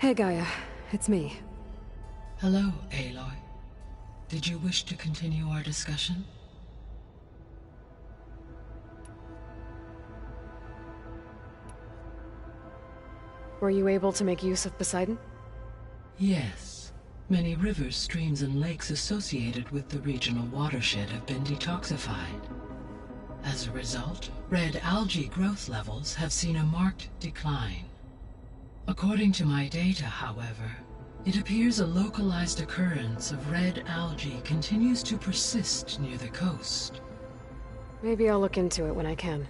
Hey Gaia, it's me. Hello, Aloy. Did you wish to continue our discussion? Were you able to make use of Poseidon? Yes. Many rivers, streams, and lakes associated with the regional watershed have been detoxified. As a result, red algae growth levels have seen a marked decline. According to my data, however, it appears a localized occurrence of red algae continues to persist near the coast. Maybe I'll look into it when I can.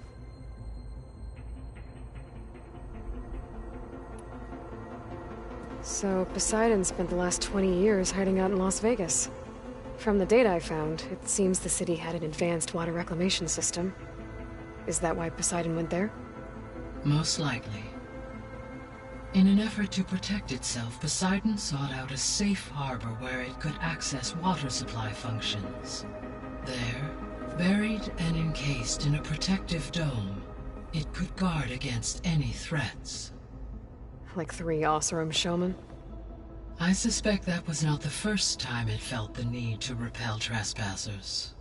So, Poseidon spent the last 20 years hiding out in Las Vegas. From the data I found, it seems the city had an advanced water reclamation system. Is that why Poseidon went there? Most likely. In an effort to protect itself, Poseidon sought out a safe harbor where it could access water supply functions. There, buried and encased in a protective dome, it could guard against any threats. Like 3 Oseram showmen? I suspect that was not the first time it felt the need to repel trespassers.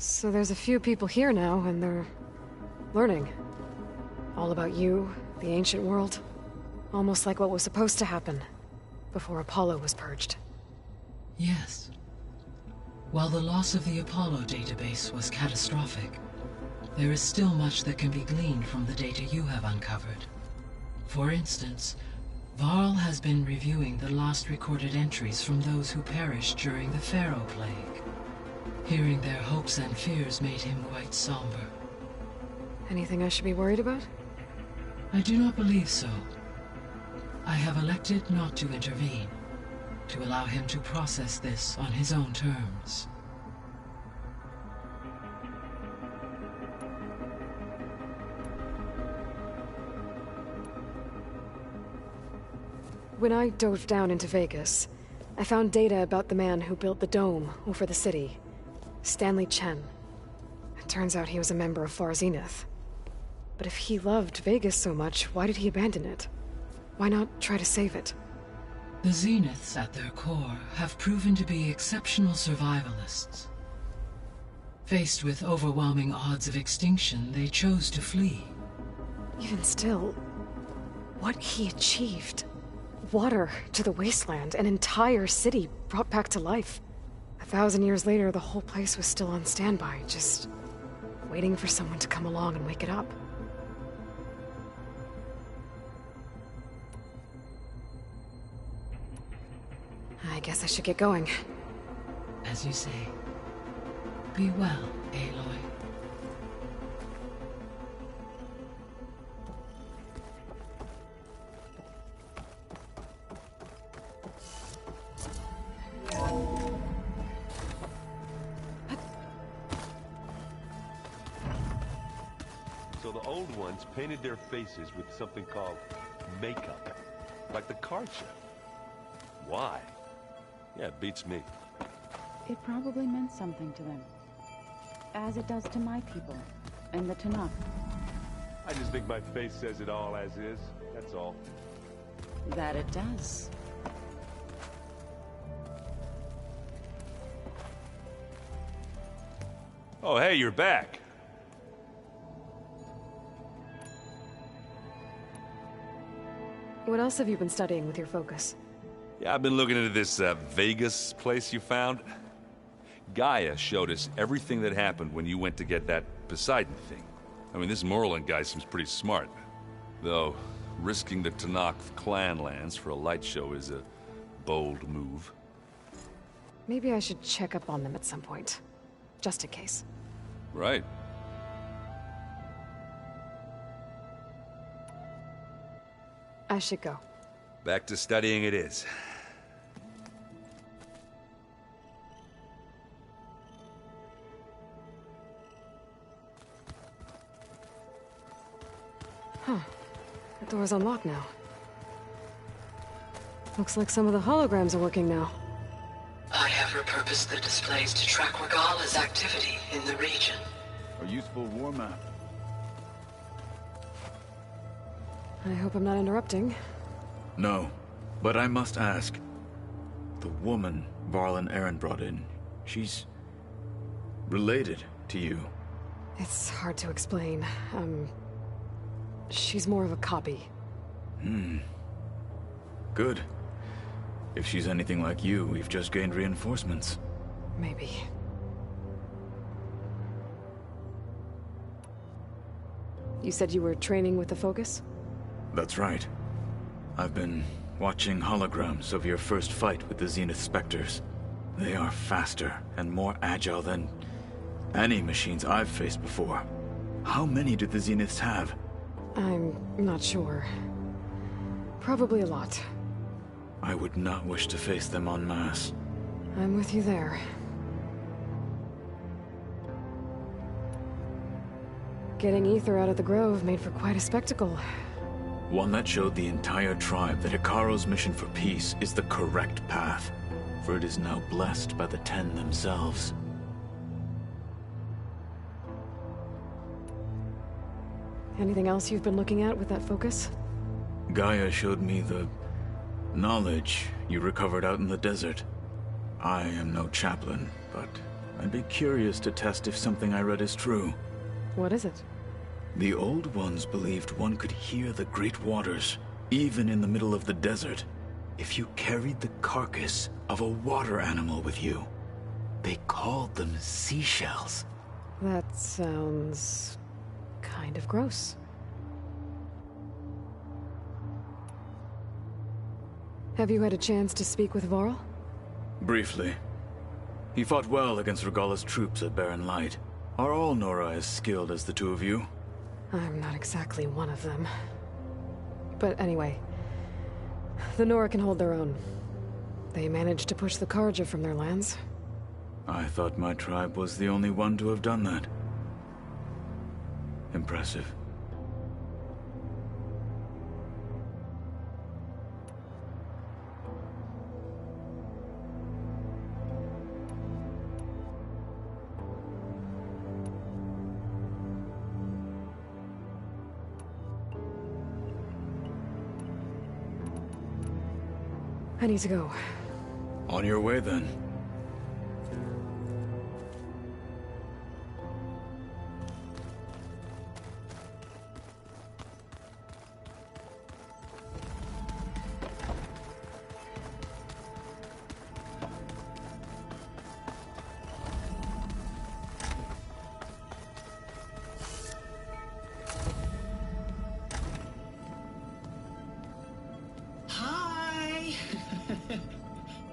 So there's a few people here now, and they're learning. All about you, the ancient world. Almost like what was supposed to happen before Apollo was purged. Yes. While the loss of the Apollo database was catastrophic, there is still much that can be gleaned from the data you have uncovered. For instance, Varl has been reviewing the last recorded entries from those who perished during the Pharaoh Plague. Hearing their hopes and fears made him quite somber. Anything I should be worried about? I do not believe so. I have elected not to intervene, to allow him to process this on his own terms. When I dove down into Vegas, I found data about the man who built the dome over the city. Stanley Chen. It turns out he was a member of Far Zenith. But if he loved Vegas so much, why did he abandon it? Why not try to save it? The Zeniths, at their core, have proven to be exceptional survivalists. Faced with overwhelming odds of extinction, they chose to flee. Even still, what he achieved. Water to the wasteland, an entire city brought back to life. 1,000 years later, the whole place was still on standby, just waiting for someone to come along and wake it up. I guess I should get going. As you say. Be well, Aloy. So the old ones painted their faces with something called makeup. Like the card show. Why? Yeah, it beats me. It probably meant something to them. As it does to my people, and the Tanakh. I just think my face says it all as is, that's all. That it does. Oh, hey, you're back. What else have you been studying with your focus? Yeah, I've been looking into this Vegas place you found. Gaia showed us everything that happened when you went to get that Poseidon thing. I mean, this Merlin guy seems pretty smart. Though, risking the Tanakh clan lands for a light show is a bold move. Maybe I should check up on them at some point. Just in case. Right. I should go. Back to studying it is. Huh. The door's unlocked now. Looks like some of the holograms are working now. for a purpose that displays to track Regala's activity in the region. A useful war map. I hope I'm not interrupting. No, but I must ask. The woman Varl and Aaron brought in, she's related to you. It's hard to explain. She's more of a copy. Good. If she's anything like you, we've just gained reinforcements. Maybe. You said you were training with the Focus? That's right. I've been watching holograms of your first fight with the Zenith Spectres. They are faster and more agile than any machines I've faced before. How many do the Zeniths have? I'm not sure. Probably a lot. I would not wish to face them en masse. I'm with you there. Getting Ether out of the Grove made for quite a spectacle. One that showed the entire tribe that Hikaru's mission for peace is the correct path, for it is now blessed by the Ten themselves. Anything else you've been looking at with that Focus? Gaia showed me the knowledge you recovered out in the desert. I am no chaplain, but I'd be curious to test if something I read is true. What is it? The Old Ones believed one could hear the great waters, even in the middle of the desert, if you carried the carcass of a water animal with you. They called them seashells. That sounds kind of gross. Have you had a chance to speak with Varl? Briefly. He fought well against Regala's troops at Barren Light. Are all Nora as skilled as the two of you? I'm not exactly one of them. But anyway, the Nora can hold their own. They managed to push the Karja from their lands. I thought my tribe was the only one to have done that. Impressive. I need to go. On your way, then.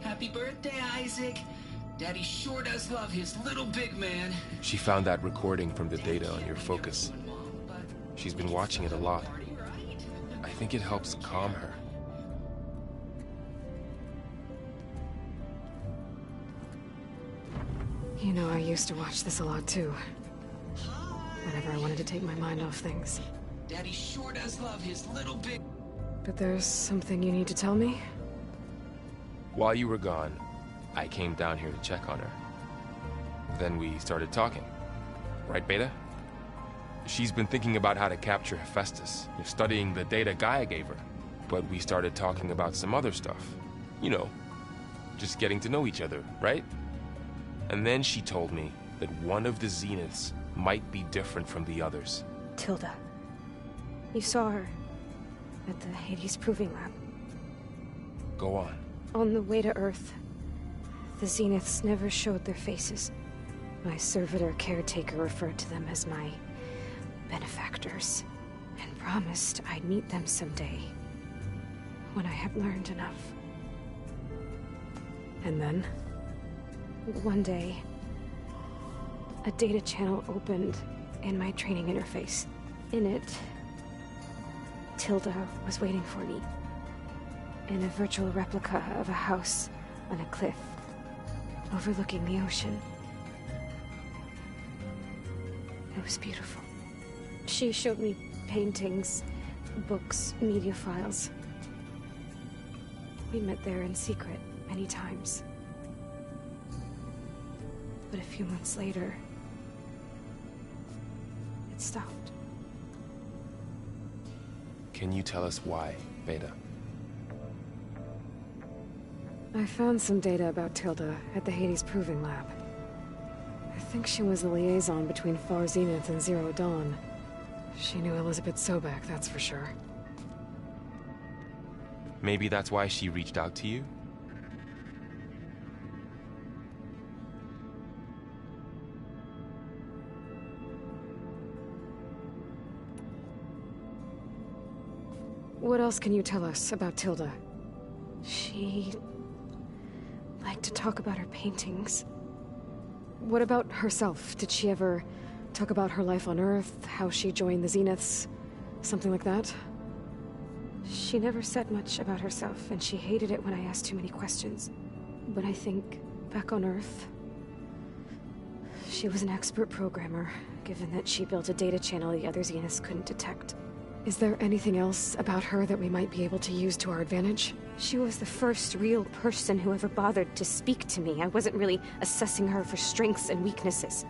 Happy birthday, Isaac. Daddy sure does love his little big man. She found that recording from the data on your Focus. She's been watching it a lot. I think it helps calm her. You know, I used to watch this a lot too. Whenever I wanted to take my mind off things. Daddy sure does love his little big... But there's something you need to tell me? While you were gone, I came down here to check on her. Then we started talking. Right, Beta? She's been thinking about how to capture Hephaestus, studying the data Gaia gave her. But we started talking about some other stuff. You know, just getting to know each other, right? And then she told me that one of the Zeniths might be different from the others. Tilda. You saw her at the Hades Proving Lab. Go on. On the way to Earth, the Zeniths never showed their faces. My servitor caretaker referred to them as my benefactors, and promised I'd meet them someday, when I had learned enough. And then? One day, a data channel opened in my training interface. In it, Tilda was waiting for me. In a virtual replica of a house on a cliff, overlooking the ocean. It was beautiful. She showed me paintings, books, media files. We met there in secret many times. But a few months later, it stopped. Can you tell us why, Beta? I found some data about Tilda at the Hades Proving Lab. I think she was the liaison between Far Zenith and Zero Dawn. She knew Elizabeth Sobek, that's for sure. Maybe that's why she reached out to you? What else can you tell us about Tilda? She liked to talk about her paintings. What about herself? Did she ever talk about her life on Earth, how she joined the Zeniths, something like that? She never said much about herself, and she hated it when I asked too many questions. But I think, back on Earth, she was an expert programmer, given that she built a data channel the other Zeniths couldn't detect. Is there anything else about her that we might be able to use to our advantage? She was the first real person who ever bothered to speak to me. I wasn't really assessing her for strengths and weaknesses.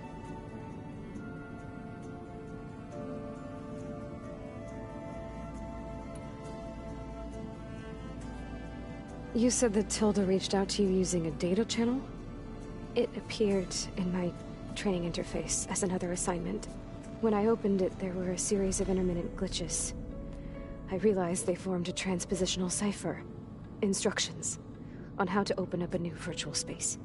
You said that Tilda reached out to you using a data channel? It appeared in my training interface as another assignment. When I opened it, there were a series of intermittent glitches. I realized they formed a transpositional cipher. Instructions on how to open up a new virtual space.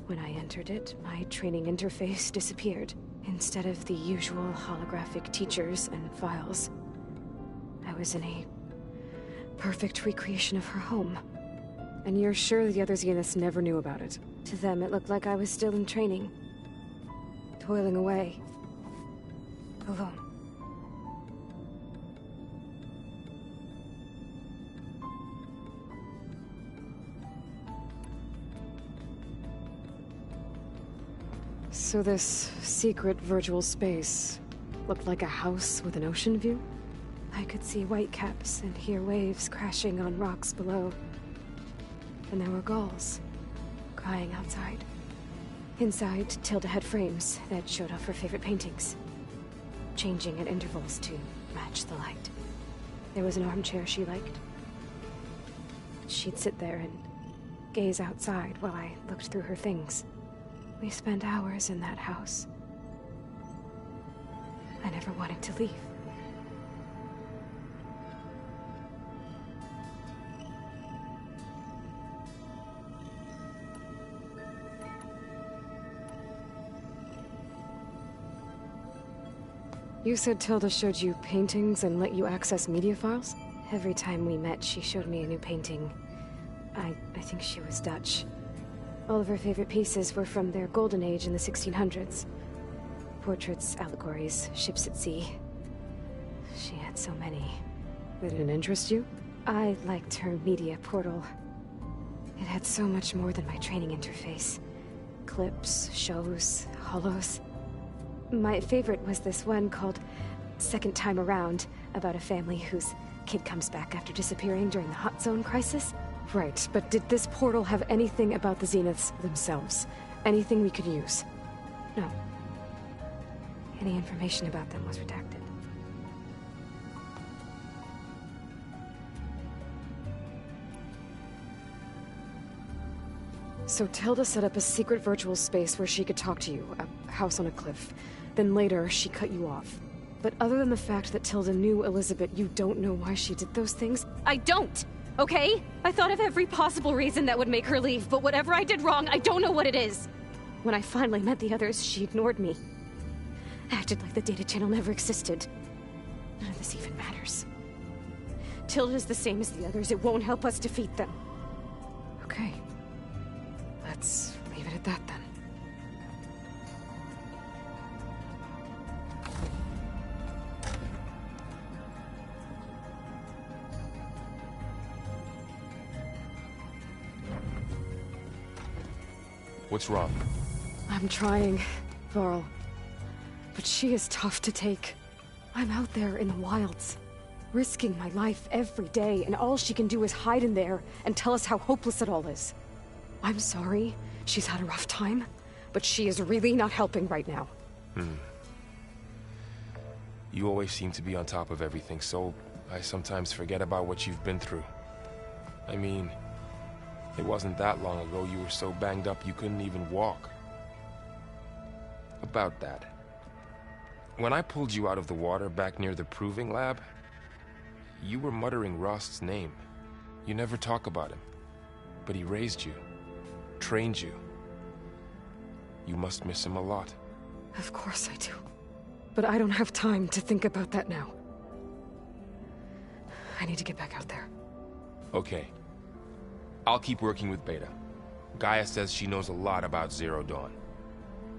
When I entered it, my training interface disappeared. Instead of the usual holographic teachers and files, I was in a perfect recreation of her home. And you're sure the other Zeniths never knew about it? To them, it looked like I was still in training. Toiling away. Alone. So this secret virtual space looked like a house with an ocean view? I could see whitecaps and hear waves crashing on rocks below. And there were gulls crying outside. Inside, Tilda had frames that showed off her favorite paintings, changing at intervals to match the light. There was an armchair she liked. She'd sit there and gaze outside while I looked through her things. We spent hours in that house. I never wanted to leave. You said Tilda showed you paintings and let you access media files? Every time we met, she showed me a new painting. I think she was Dutch. All of her favorite pieces were from their golden age in the 1600s. Portraits, allegories, ships at sea. She had so many. They didn't interest you? I liked her media portal. It had so much more than my training interface. Clips, shows, holos. My favorite was this one called Second Time Around, about a family whose kid comes back after disappearing during the Hot Zone crisis. Right, but did this portal have anything about the Zeniths themselves? Anything we could use? No. Any information about them was redacted. So Tilda set up a secret virtual space where she could talk to you, a house on a cliff. Then later, she cut you off. But other than the fact that Tilda knew Elizabeth, you don't know why she did those things? I don't! Okay? I thought of every possible reason that would make her leave, but whatever I did wrong, I don't know what it is. When I finally met the others, she ignored me. Acted like the data channel never existed. None of this even matters. Tilda's the same as the others. It won't help us defeat them. Okay. Let's leave it at that then. What's wrong? I'm trying, Varl. But she is tough to take. I'm out there in the wilds, risking my life every day, and all she can do is hide in there and tell us how hopeless it all is. I'm sorry she's had a rough time, but she is really not helping right now. You always seem to be on top of everything, so I sometimes forget about what you've been through. I mean, it wasn't that long ago you were so banged up you couldn't even walk. About that. When I pulled you out of the water back near the proving lab, you were muttering Rost's name. You never talk about him. But he raised you, trained you. You must miss him a lot. Of course I do. But I don't have time to think about that now. I need to get back out there. Okay. I'll keep working with Beta. Gaia says she knows a lot about Zero Dawn.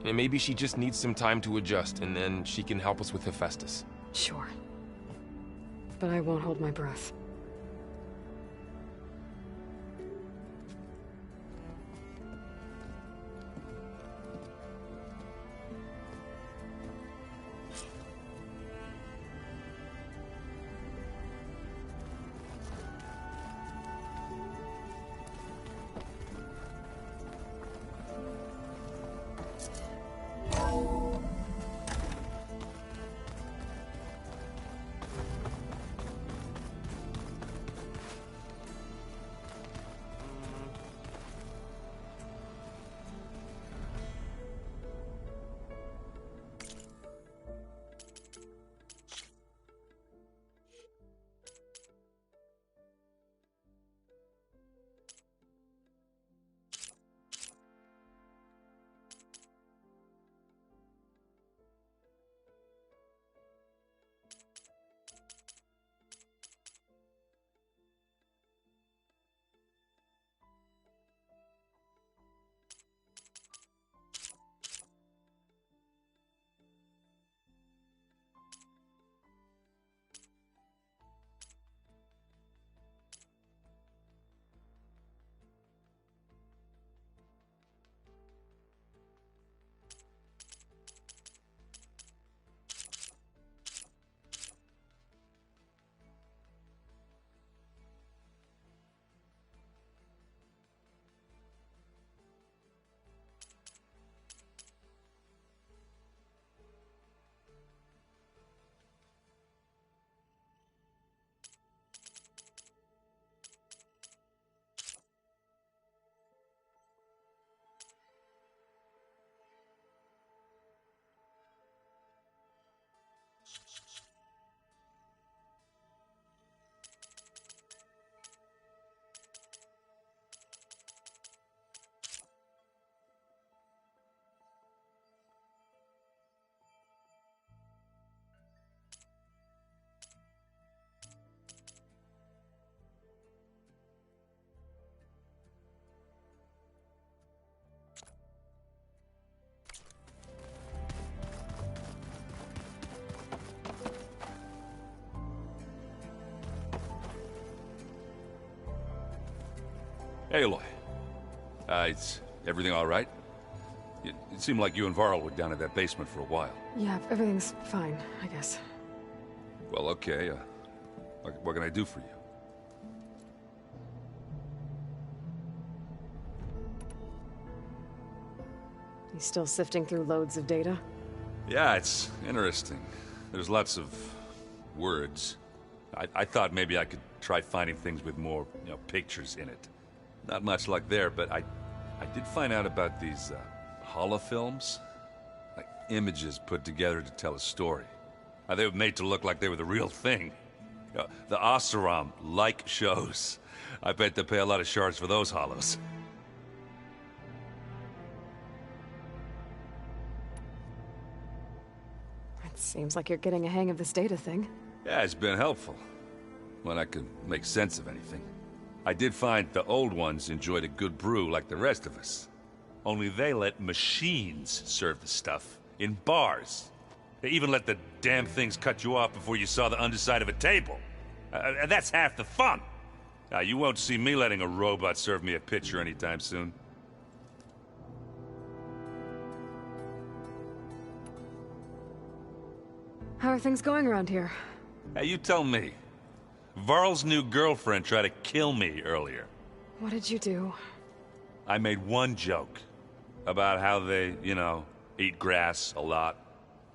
And maybe she just needs some time to adjust, and then she can help us with Hephaestus. Sure. But I won't hold my breath. Hey, Aloy. Is everything all right? It seemed like you and Varl were down at that basement for a while. Yeah, everything's fine, I guess. Well, okay. What can I do for you? You still sifting through loads of data? Yeah, it's interesting. There's lots of words. I thought maybe I could try finding things with more, pictures in it. Not much luck there, but I did find out about these holofilms. Like images put together to tell a story. They were made to look like they were the real thing. The Oseram like shows. I bet they pay a lot of shards for those holos. It seems like you're getting a hang of this data thing. Yeah, it's been helpful. When I could make sense of anything. I did find the old ones enjoyed a good brew like the rest of us. Only they let machines serve the stuff in bars. They even let the damn things cut you off before you saw the underside of a table. That's half the fun. You won't see me letting a robot serve me a pitcher anytime soon. How are things going around here? You tell me. Varl's new girlfriend tried to kill me earlier. What did you do? I made one joke. About how they, eat grass a lot.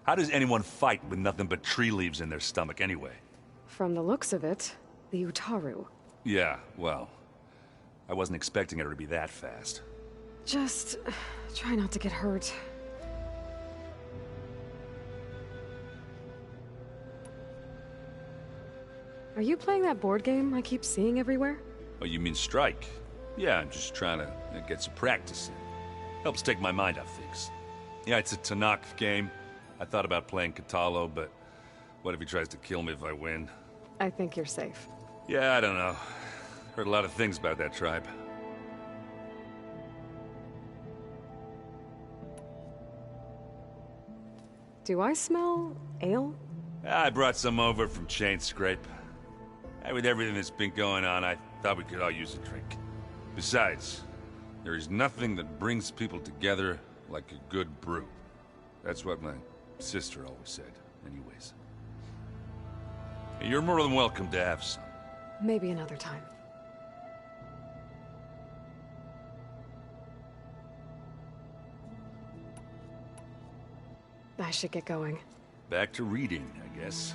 How does anyone fight with nothing but tree leaves in their stomach anyway? From the looks of it, the Utaru. Yeah, well, I wasn't expecting her to be that fast. Just try not to get hurt. Are you playing that board game I keep seeing everywhere? Oh, you mean Strike? Yeah, I'm just trying to get some practice in. Helps take my mind off things. Yeah, it's a Tanakh game. I thought about playing Katalo, but what if he tries to kill me if I win? I think you're safe. Yeah, I don't know. Heard a lot of things about that tribe. Do I smell ale? I brought some over from Chain Scrape. With everything that's been going on, I thought we could all use a drink. Besides, there is nothing that brings people together like a good brew. That's what my sister always said, anyways. You're more than welcome to have some. Maybe another time. I should get going. Back to reading, I guess.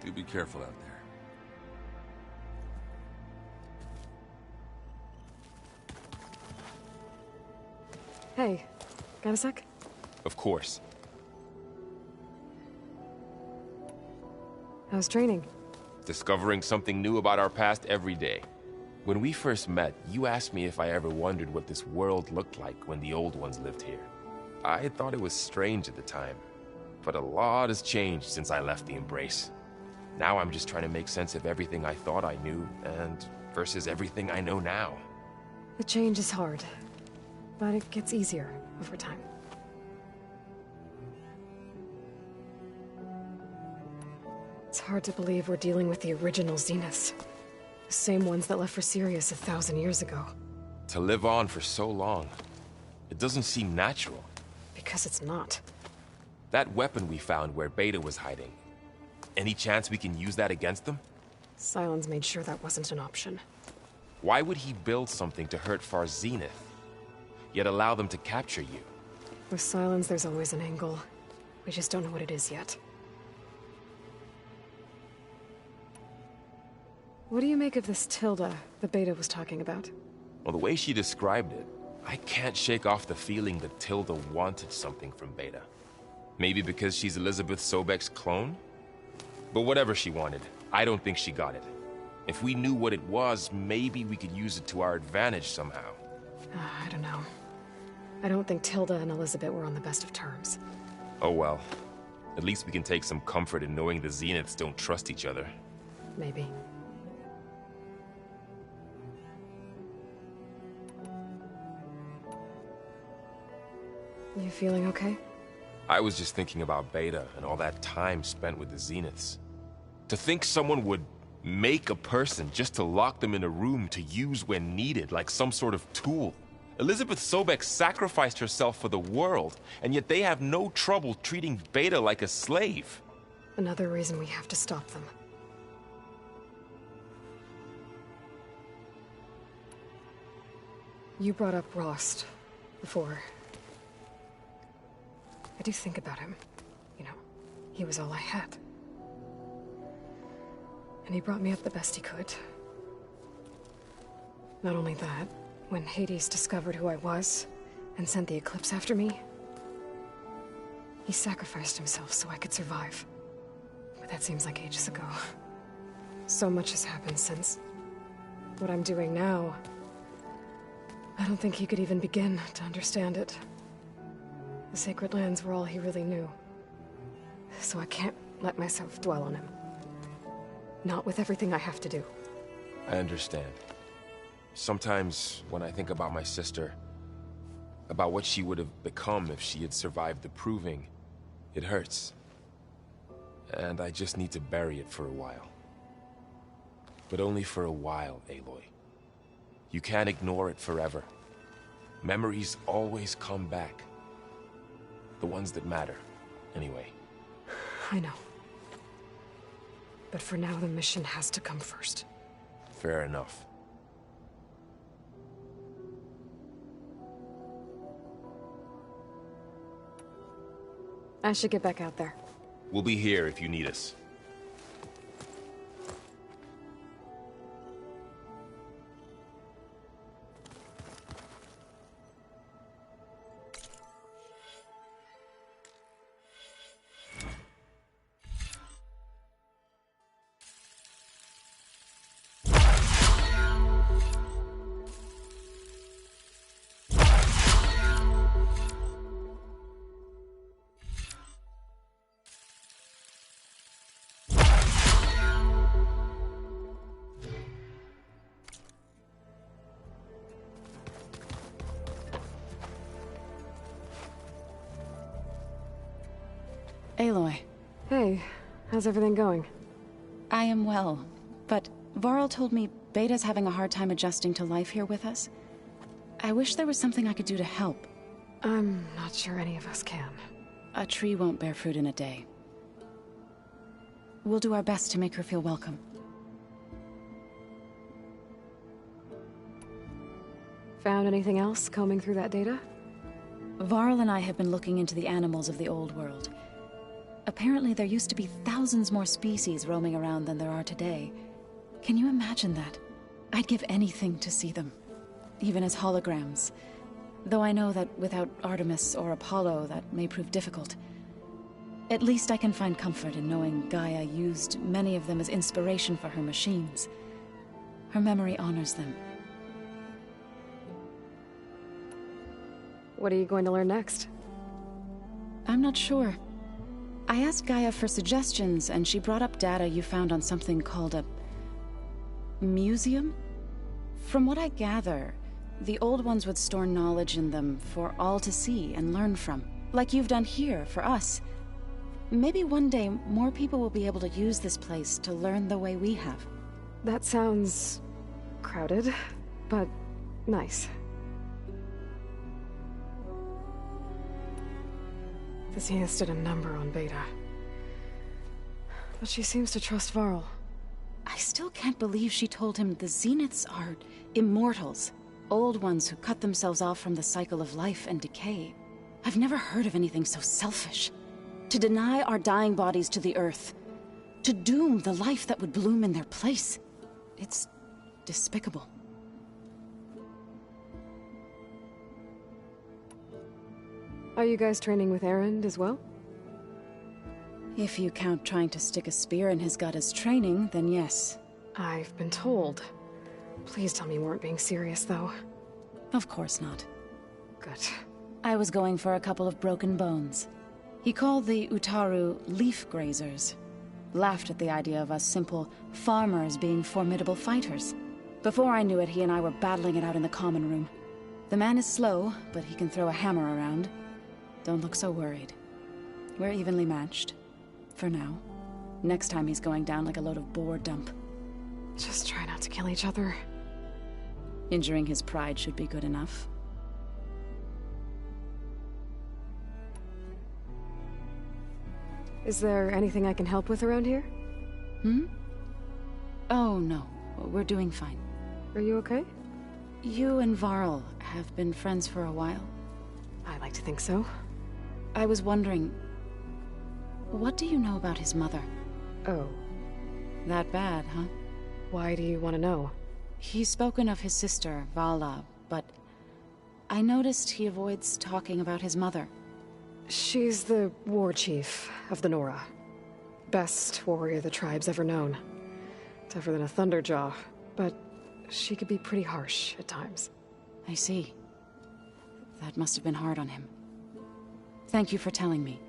Do be careful out there. Hey, got a sec? Of course. How's training? Discovering something new about our past every day. When we first met, you asked me if I ever wondered what this world looked like when the old ones lived here. I thought it was strange at the time, but a lot has changed since I left the Embrace. Now I'm just trying to make sense of everything I thought I knew, and versus everything I know now. The change is hard, but it gets easier over time. It's hard to believe we're dealing with the original Zeniths. The same ones that left for Sirius 1,000 years ago. To live on for so long, it doesn't seem natural. Because it's not. That weapon we found where Beta was hiding, any chance we can use that against them? Sylens made sure that wasn't an option. Why would he build something to hurt Far Zenith, yet allow them to capture you? With Sylens, there's always an angle. We just don't know what it is yet. What do you make of this Tilda the Beta was talking about? Well, the way she described it, I can't shake off the feeling that Tilda wanted something from Beta. Maybe because she's Elizabeth Sobek's clone? But whatever she wanted, I don't think she got it. If we knew what it was, maybe we could use it to our advantage somehow. I don't know. I don't think Tilda and Elizabeth were on the best of terms. Oh well. At least we can take some comfort in knowing the Zeniths don't trust each other. Maybe. You feeling okay? I was just thinking about Beta and all that time spent with the Zeniths. To think someone would make a person just to lock them in a room to use when needed, like some sort of tool. Elizabeth Sobek sacrificed herself for the world, and yet they have no trouble treating Beta like a slave. Another reason we have to stop them. You brought up Rost before. I do think about him. You know, he was all I had. And he brought me up the best he could. Not only that, when Hades discovered who I was and sent the Eclipse after me, he sacrificed himself so I could survive. But that seems like ages ago. So much has happened since. What I'm doing now, I don't think he could even begin to understand it. The Sacred Lands were all he really knew. So I can't let myself dwell on him. Not with everything I have to do. I understand. Sometimes, when I think about my sister, about what she would have become if she had survived the Proving, it hurts. And I just need to bury it for a while. But only for a while, Aloy. You can't ignore it forever. Memories always come back. The ones that matter, anyway. I know. But for now, the mission has to come first. Fair enough. I should get back out there. We'll be here if you need us. Aloy. Hey, how's everything going? I am well, but Varl told me Beta's having a hard time adjusting to life here with us. I wish there was something I could do to help. I'm not sure any of us can. A tree won't bear fruit in a day. We'll do our best to make her feel welcome. Found anything else combing through that data? Varl and I have been looking into the animals of the old world. Apparently there used to be thousands more species roaming around than there are today. Can you imagine that? I'd give anything to see them, even as holograms. Though I know that without Artemis or Apollo, that may prove difficult. At least I can find comfort in knowing Gaia used many of them as inspiration for her machines. Her memory honors them. What are you going to learn next? I'm not sure. I asked Gaia for suggestions, and she brought up data you found on something called a museum? From what I gather, the old ones would store knowledge in them for all to see and learn from, like you've done here for us. Maybe one day more people will be able to use this place to learn the way we have. That sounds crowded, but nice. The Zeniths did a number on Beta. But she seems to trust Varl. I still can't believe she told him the Zeniths are immortals. Old ones who cut themselves off from the cycle of life and decay. I've never heard of anything so selfish. To deny our dying bodies to the Earth. To doom the life that would bloom in their place. It's despicable. Are you guys training with Erend as well? If you count trying to stick a spear in his gut as training, then yes. I've been told. Please tell me you weren't being serious, though. Of course not. Good. I was going for a couple of broken bones. He called the Utaru leaf grazers. Laughed at the idea of us simple farmers being formidable fighters. Before I knew it, he and I were battling it out in the common room. The man is slow, but he can throw a hammer around. Don't look so worried. We're evenly matched. For now. Next time he's going down like a load of boar dump. Just try not to kill each other. Injuring his pride should be good enough. Is there anything I can help with around here? Oh, no. We're doing fine. Are you okay? You and Varl have been friends for a while. I like to think so. I was wondering, what do you know about his mother? Oh. That bad, huh? Why do you want to know? He's spoken of his sister, Vala, but I noticed he avoids talking about his mother. She's the war chief of the Nora. Best warrior the tribe's ever known. Tougher than a Thunderjaw, but she could be pretty harsh at times. I see. That must have been hard on him. Thank you for telling me.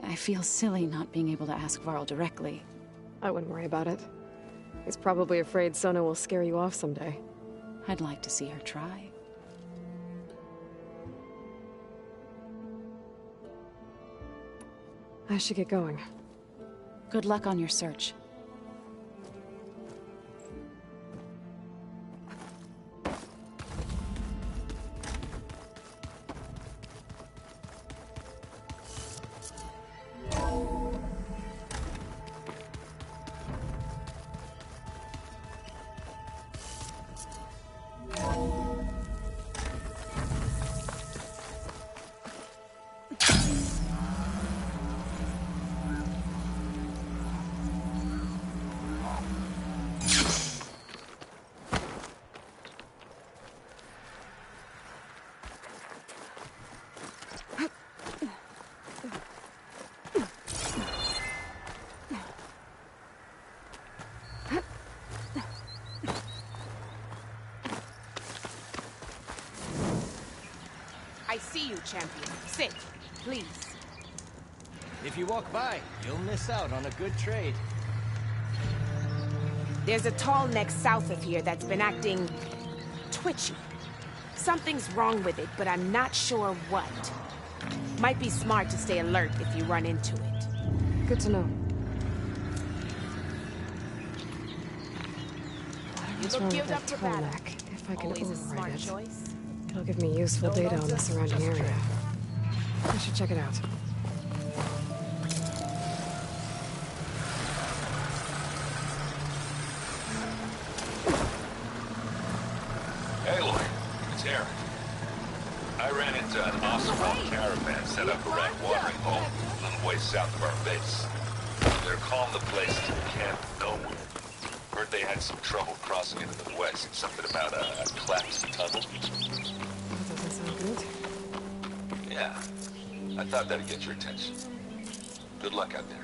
I feel silly not being able to ask Varl directly. I wouldn't worry about it. He's probably afraid Sona will scare you off someday. I'd like to see her try. I should get going. Good luck on your search. I see you, champion. Sit, please. If you walk by, you'll miss out on a good trade. There's a tall neck south of here that's been acting twitchy. Something's wrong with it, but I'm not sure what. Might be smart to stay alert if you run into it. Good to know. You look geared up for battle. If I can Always a smart override it, choice. it'll give me useful data on the surrounding area. I should check it out. Hey, Lloyd. It's Eric. I ran into an off-road caravan set up around watering hole, a little way south of our base. They're calling the place Camp Nowhere. Heard they had some trouble crossing into the west. Something about a collapsed tunnel. That doesn't sound good. Yeah. I thought that'd get your attention. Good luck out there.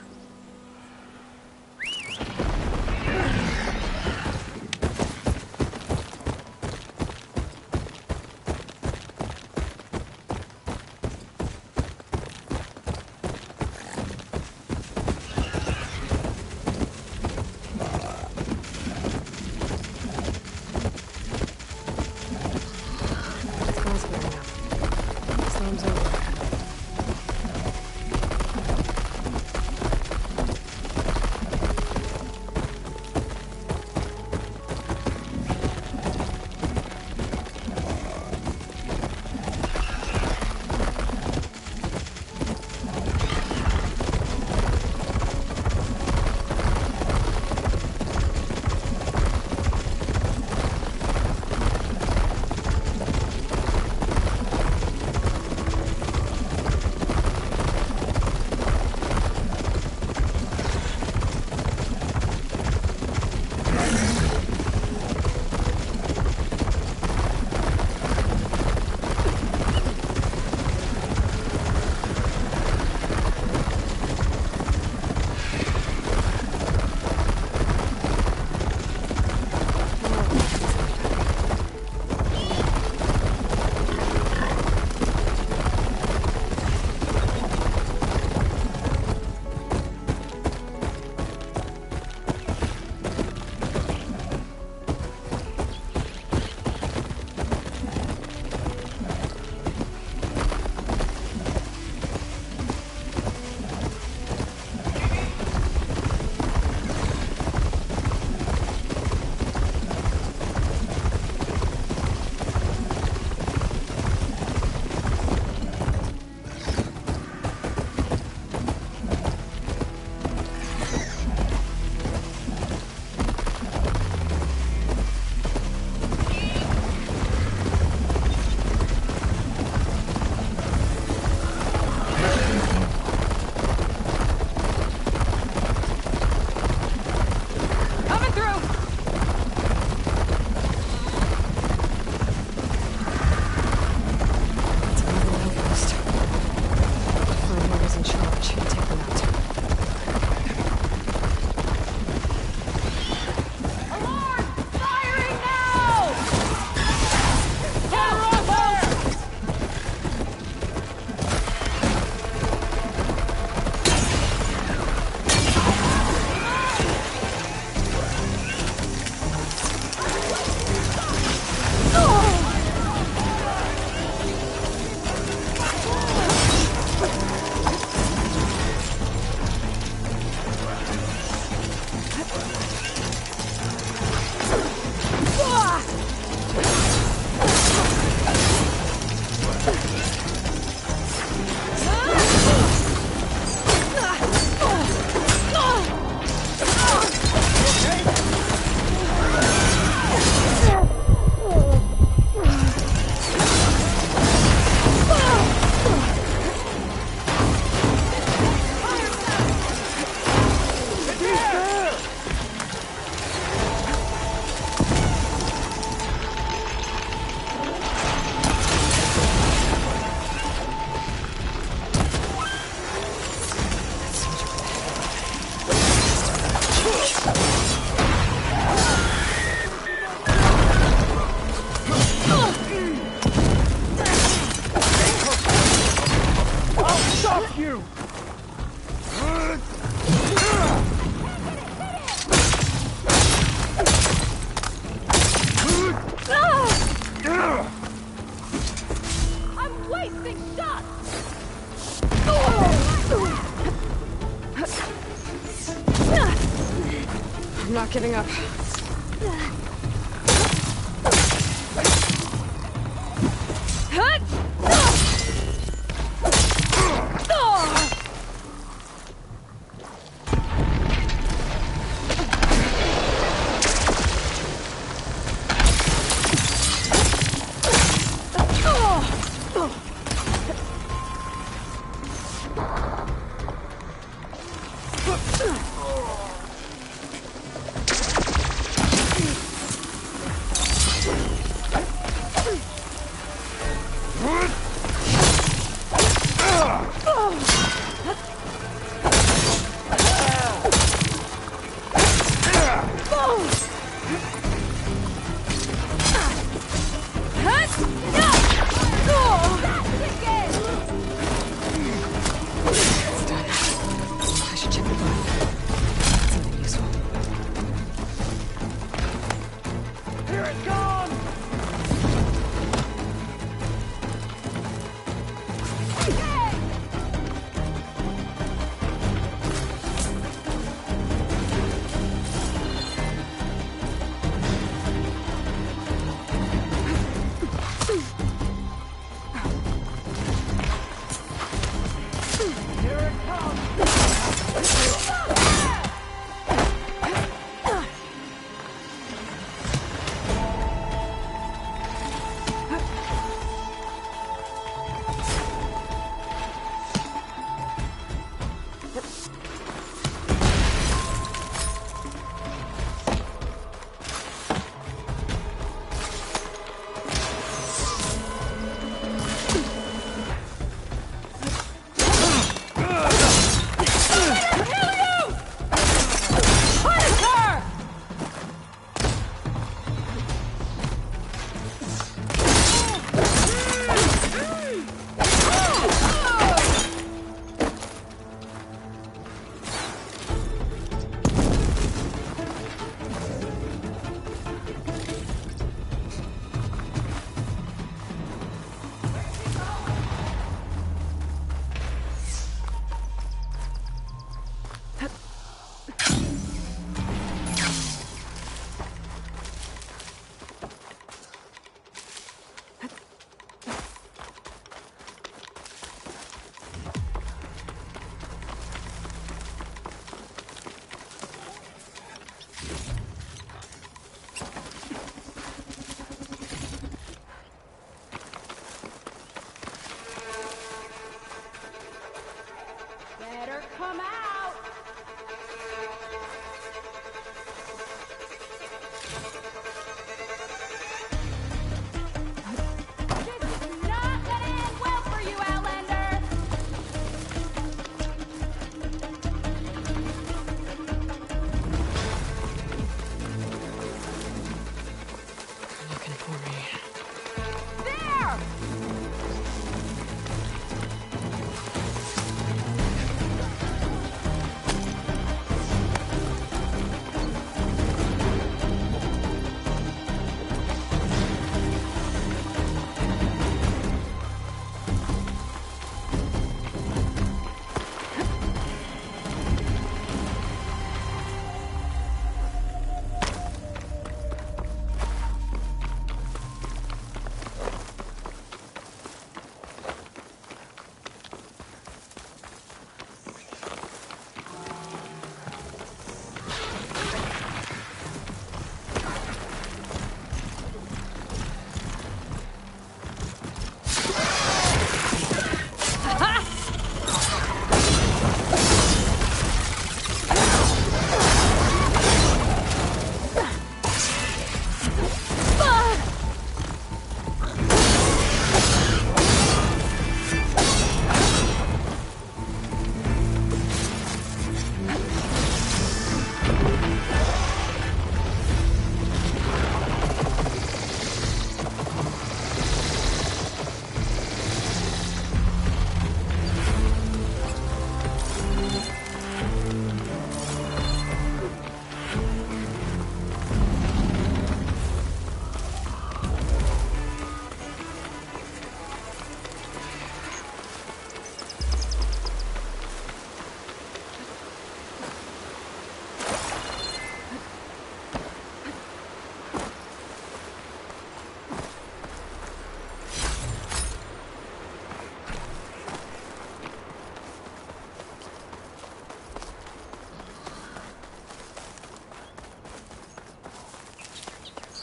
I'm not giving up.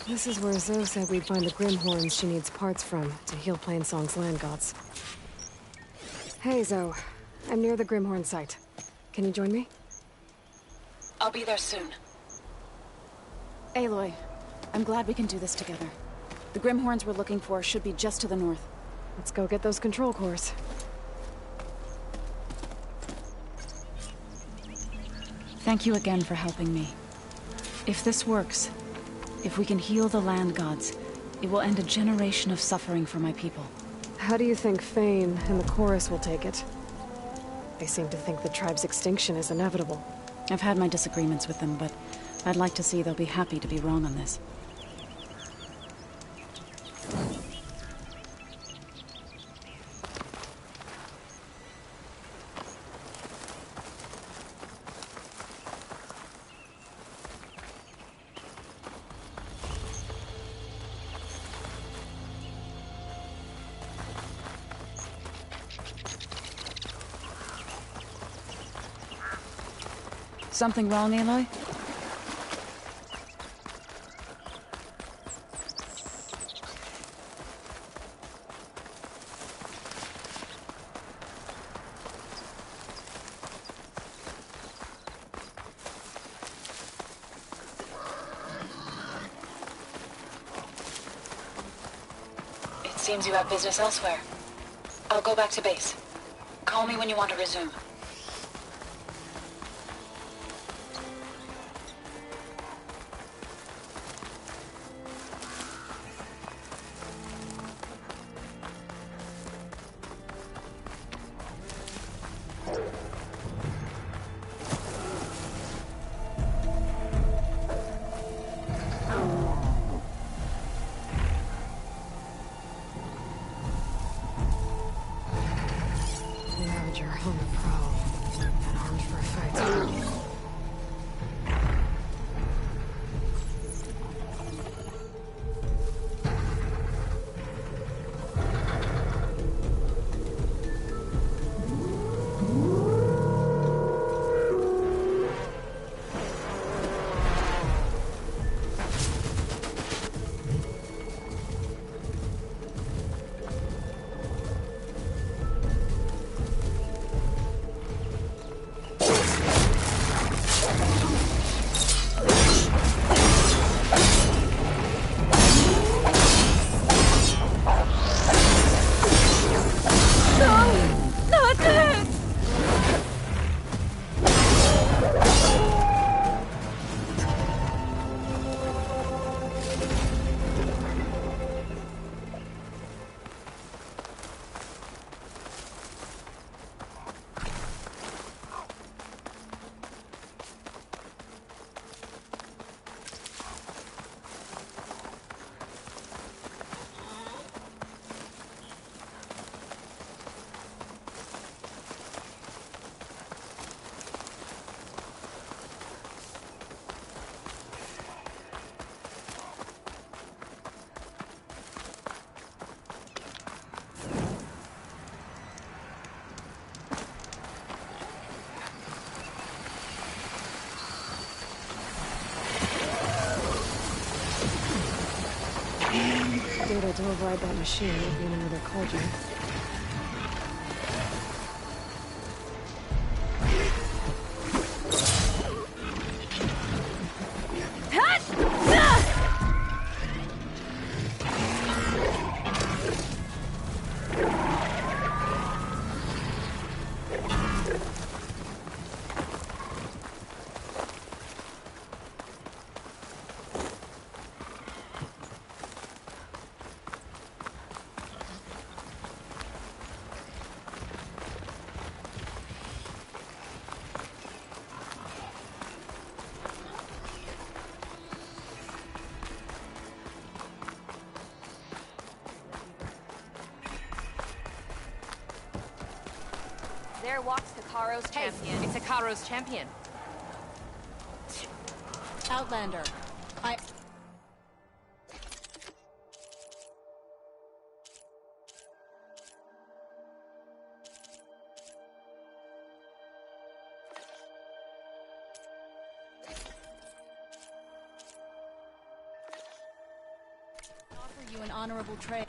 This is where Zoe said we'd find the Grimhorns she needs parts from to heal Plainsong's land gods. Hey, Zoe. I'm near the Grimhorn site. Can you join me? I'll be there soon. Aloy, I'm glad we can do this together. The Grimhorns we're looking for should be just to the north. Let's go get those control cores. Thank you again for helping me. If this works, if we can heal the land gods, it will end a generation of suffering for my people. How do you think Fane and the Chorus will take it? They seem to think the tribe's extinction is inevitable. I've had my disagreements with them, but I'd like to see they'll be happy to be wrong on this. Something wrong, Aloy? It seems you have business elsewhere. I'll go back to base. Call me when you want to resume. Data to override that machine would be in another cauldron. There walks the Karo's champion. It's a Karo's champion. Outlander, offer you an honorable trade.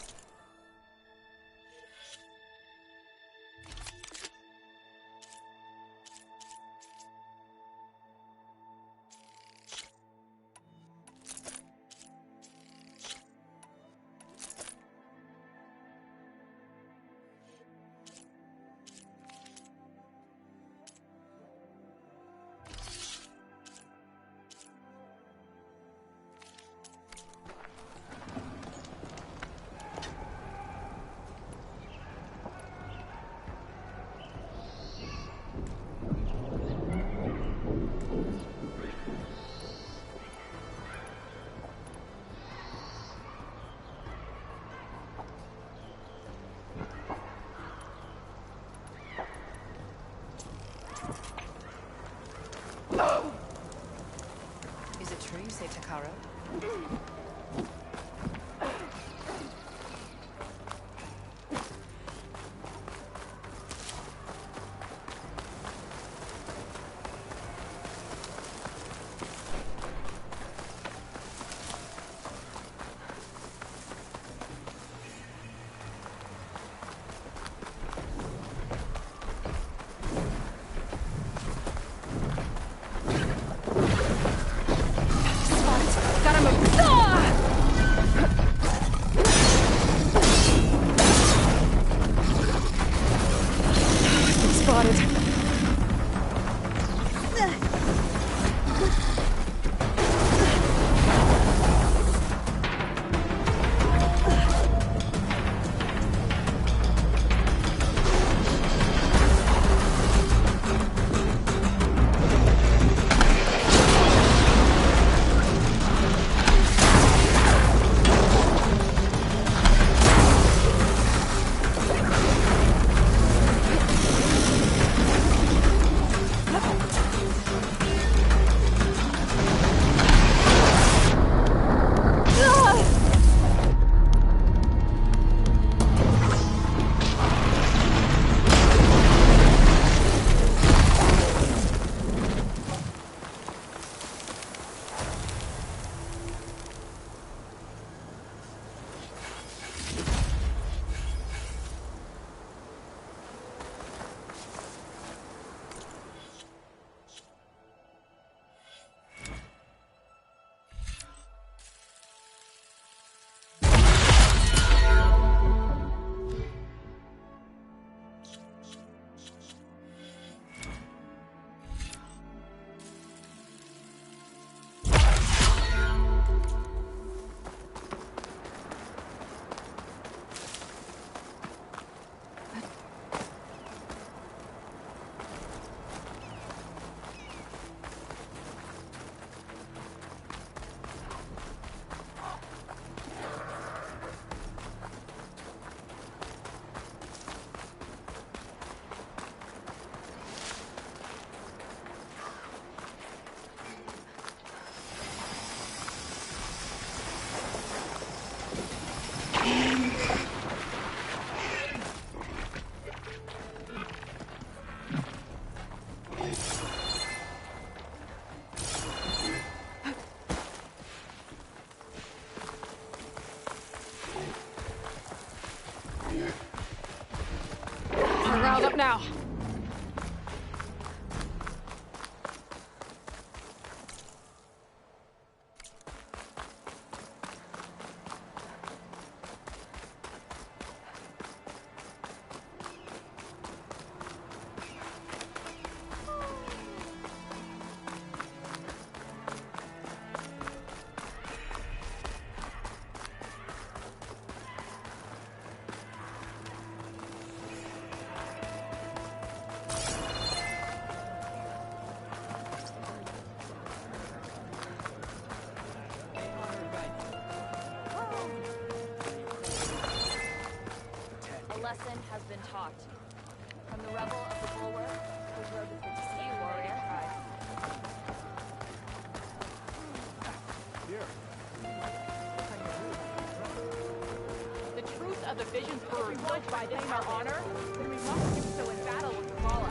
Is it true you say Takaro? Riled up now. Lesson has been taught. From the rebel of the bulwark, whose road is to see you, warrior. The truth of the visions is revealed by this our honor, then we must do so in battle with Zavala.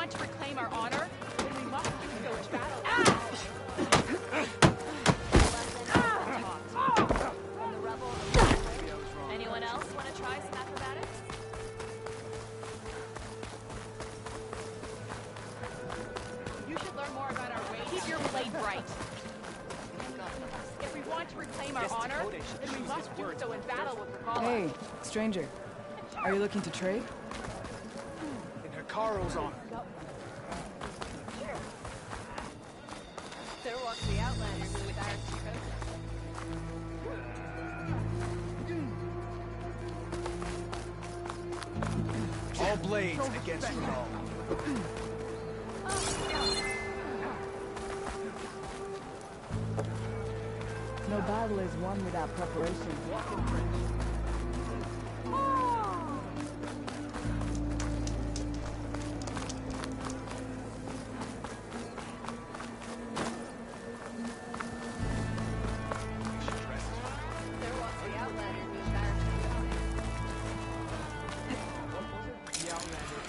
want to reclaim our honor, then we must do so in battle. From the rebel. Anyone else want to try some acrobatics? You should learn more about our race. Keep your blade bright. If we want to reclaim our honor, then we must do so in battle with Regala. Hey, stranger. Are you looking to trade? In Hikaru's honor. There walks the Outlander with our All blades against all. No battle is won without preparation. There walks the Outlander with our The Outlander.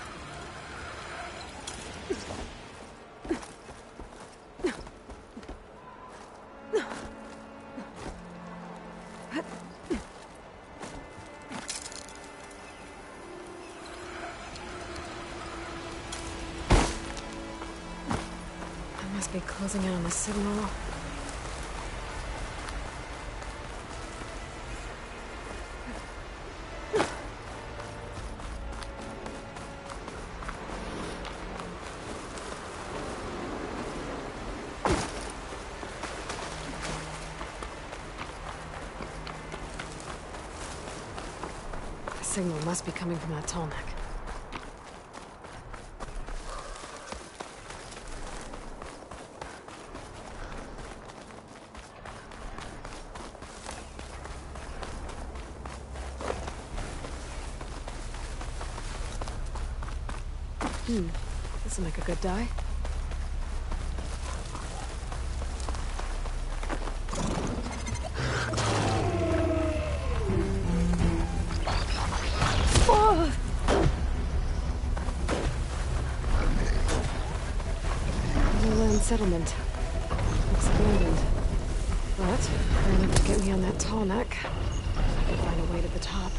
I must be closing in on the signal. The signal must be coming from that tall neck. This'll make a good die. Oh! New land settlement. Looks abandoned. But far enough to get me on that tall neck. I can find a way to the top.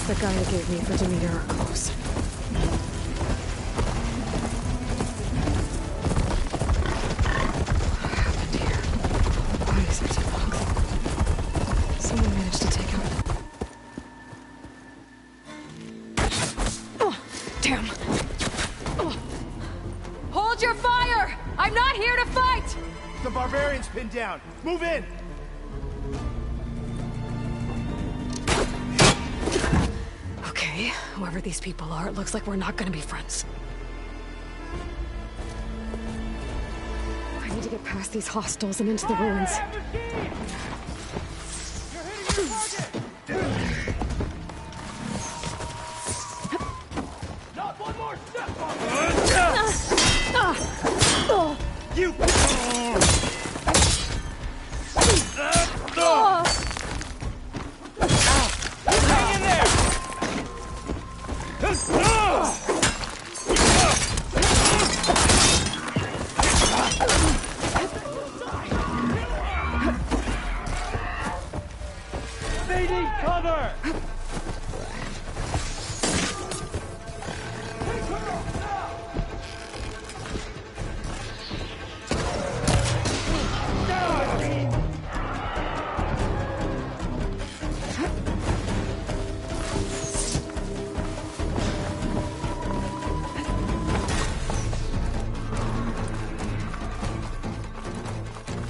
The guy gave me for Demeter are close. What happened here? Why is there two bugs? Someone managed to take out... Oh, damn. Oh. Hold your fire! I'm not here to fight! The barbarian's pinned down. Move in! Okay, whoever these people are, it looks like we're not gonna be friends. I need to get past these hostels and into the ruins. Not one more step! You! Hang in there! They need cover!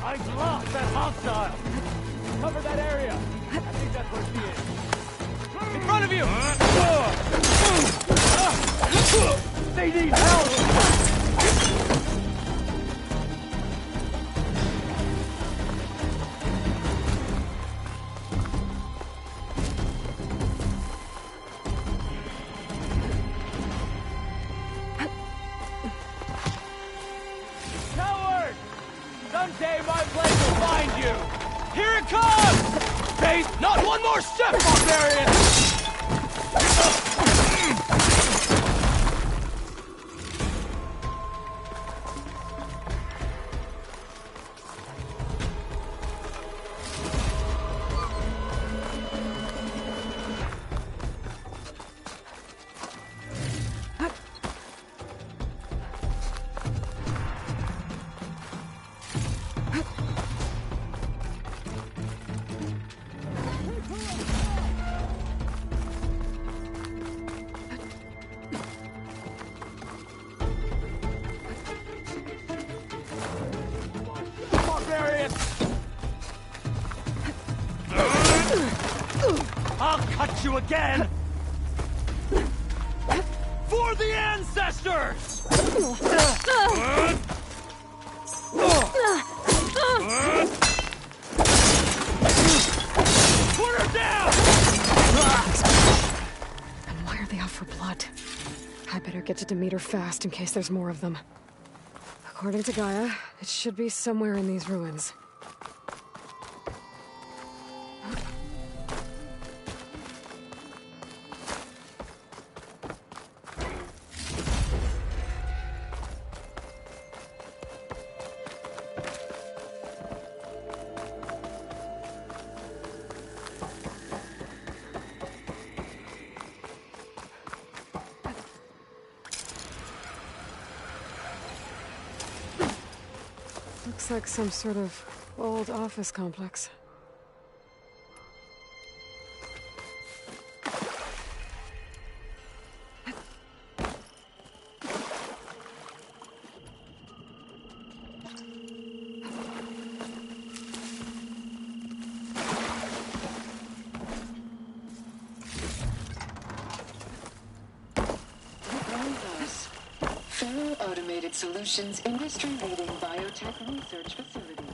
I've lost that hostile! Cover that area! I think that's where she is. In front of you! They need help! Coward! Someday my blade will find you! Here it comes! Faith, not one more step, barbarian! Barbarian! I'll cut you again! For the ancestors! Put her down! And why are they out for blood? I better get to Demeter fast in case there's more of them. According to Gaia, it should be somewhere in these ruins. Looks like some sort of old office complex. Automated Solutions industry-leading biotech research facility.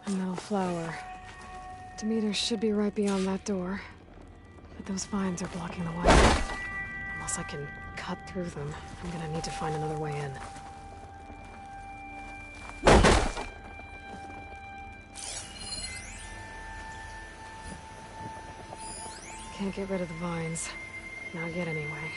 A metal flower. Demeter should be right beyond that door. But those vines are blocking the way. Unless I can cut through them, I'm gonna need to find another way in. Can't get rid of the vines. Not yet, anyway.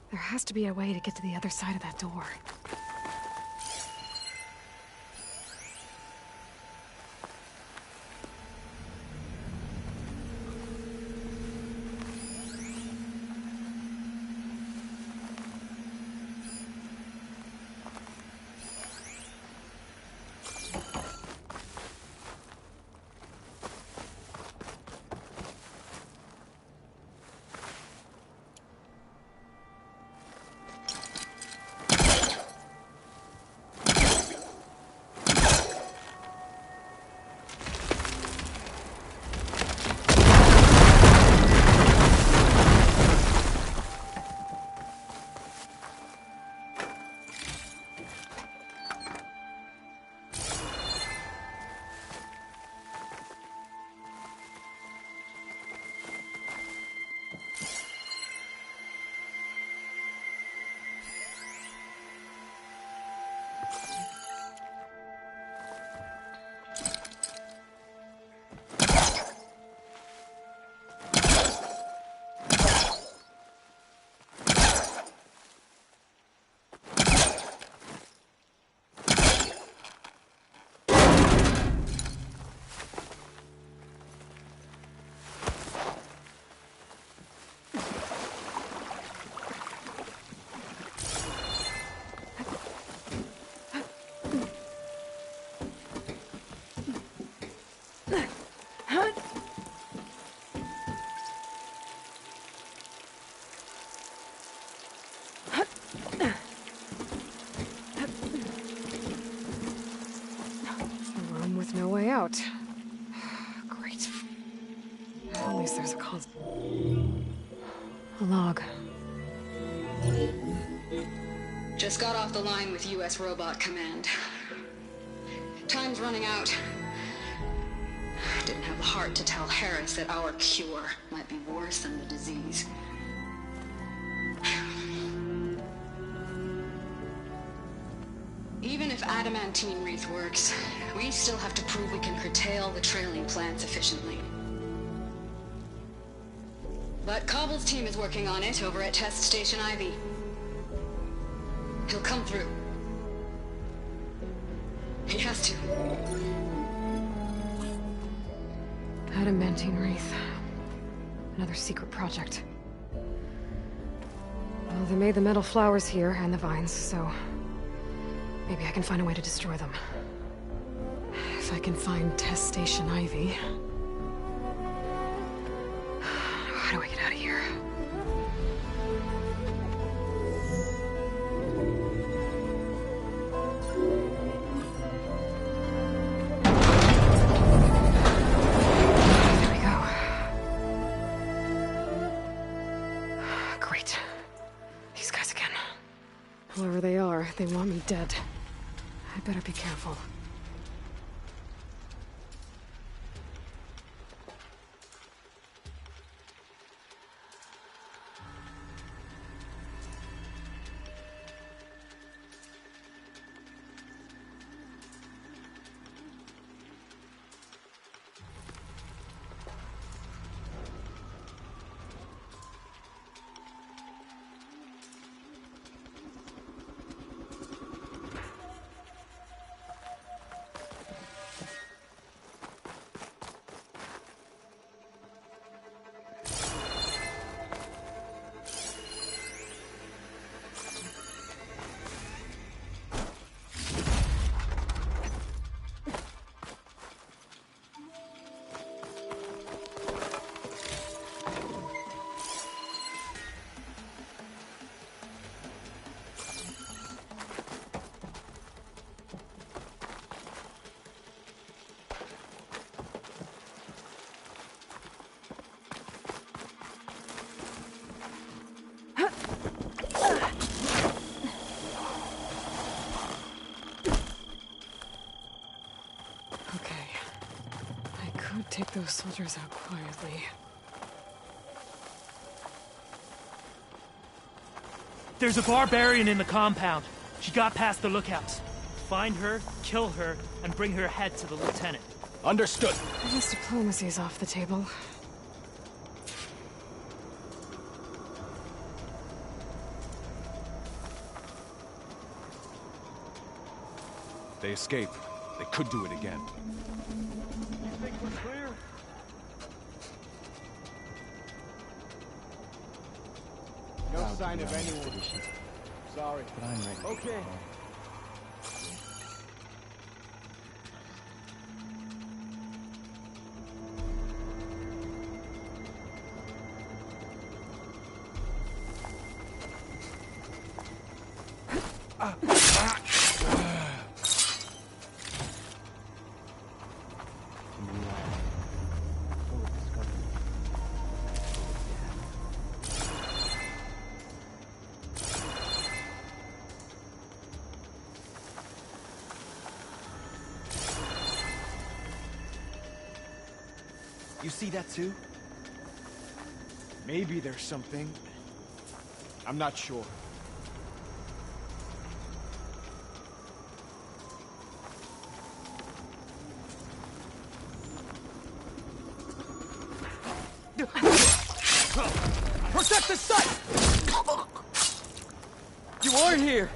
There has to be a way to get to the other side of that door. room with no way out. Great. At least there's a log. Just got off the line with U.S. Robot Command. Time's running out. Didn't have the heart to tell Harris that our cure might be worse than the disease. Even if adamantine wreath works, we still have to prove we can curtail the trailing plants efficiently. But Cobble's team is working on it over at Test Station Ivy. He'll come through. He has to. Adamantine wreath. Another secret project. Well, they made the metal flowers here and the vines, so maybe I can find a way to destroy them. If I can find Test Station Ivy. How do I get out of here? There we go. Great. These guys again. Whoever they are, they want me dead. I better be careful. Take those soldiers out quietly. There's a barbarian in the compound. She got past the lookouts. Find her, kill her, and bring her head to the lieutenant. Understood. I guess diplomacy's off the table. They escaped. They could do it again. You think we're clear? No sign of anyone. Sorry. But I'm ready. Okay. You see that too? Maybe there's something. I'm not sure. Protect the site! You are here!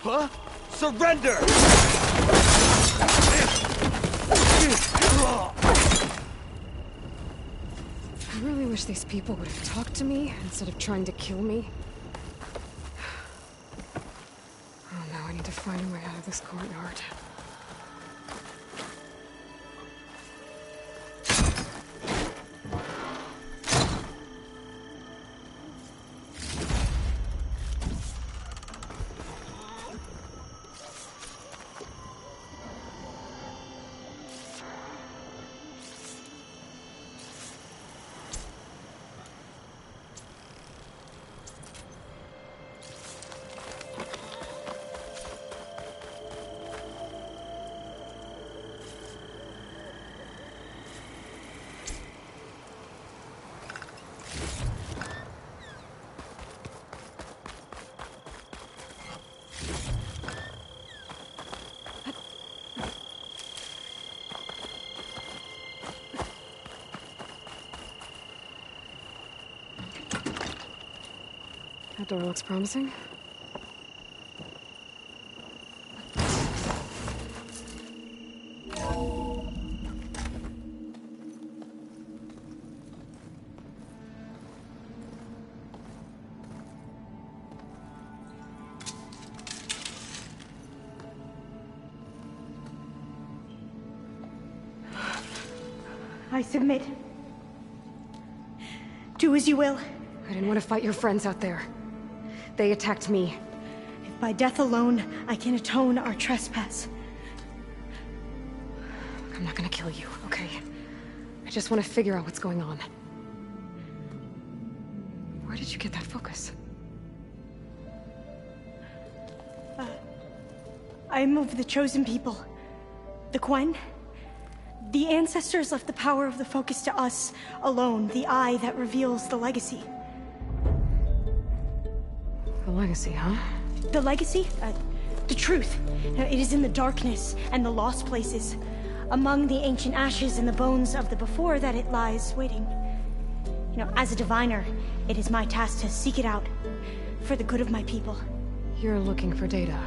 Huh? Surrender! I really wish these people would have talked to me instead of trying to kill me. Oh no, I need to find a way out of this courtyard. That door looks promising. I submit. Do as you will. I didn't want to fight your friends out there. They attacked me. If by death alone I can atone our trespass. I'm not gonna kill you, okay? I just want to figure out what's going on. Where did you get that focus? I'm of the chosen people. The Quen. The ancestors left the power of the focus to us alone, the eye that reveals the legacy. The legacy, huh? The legacy? The truth. It is in the darkness and the lost places, among the ancient ashes and the bones of the before that it lies waiting. As a diviner, it is my task to seek it out, for the good of my people. You're looking for data.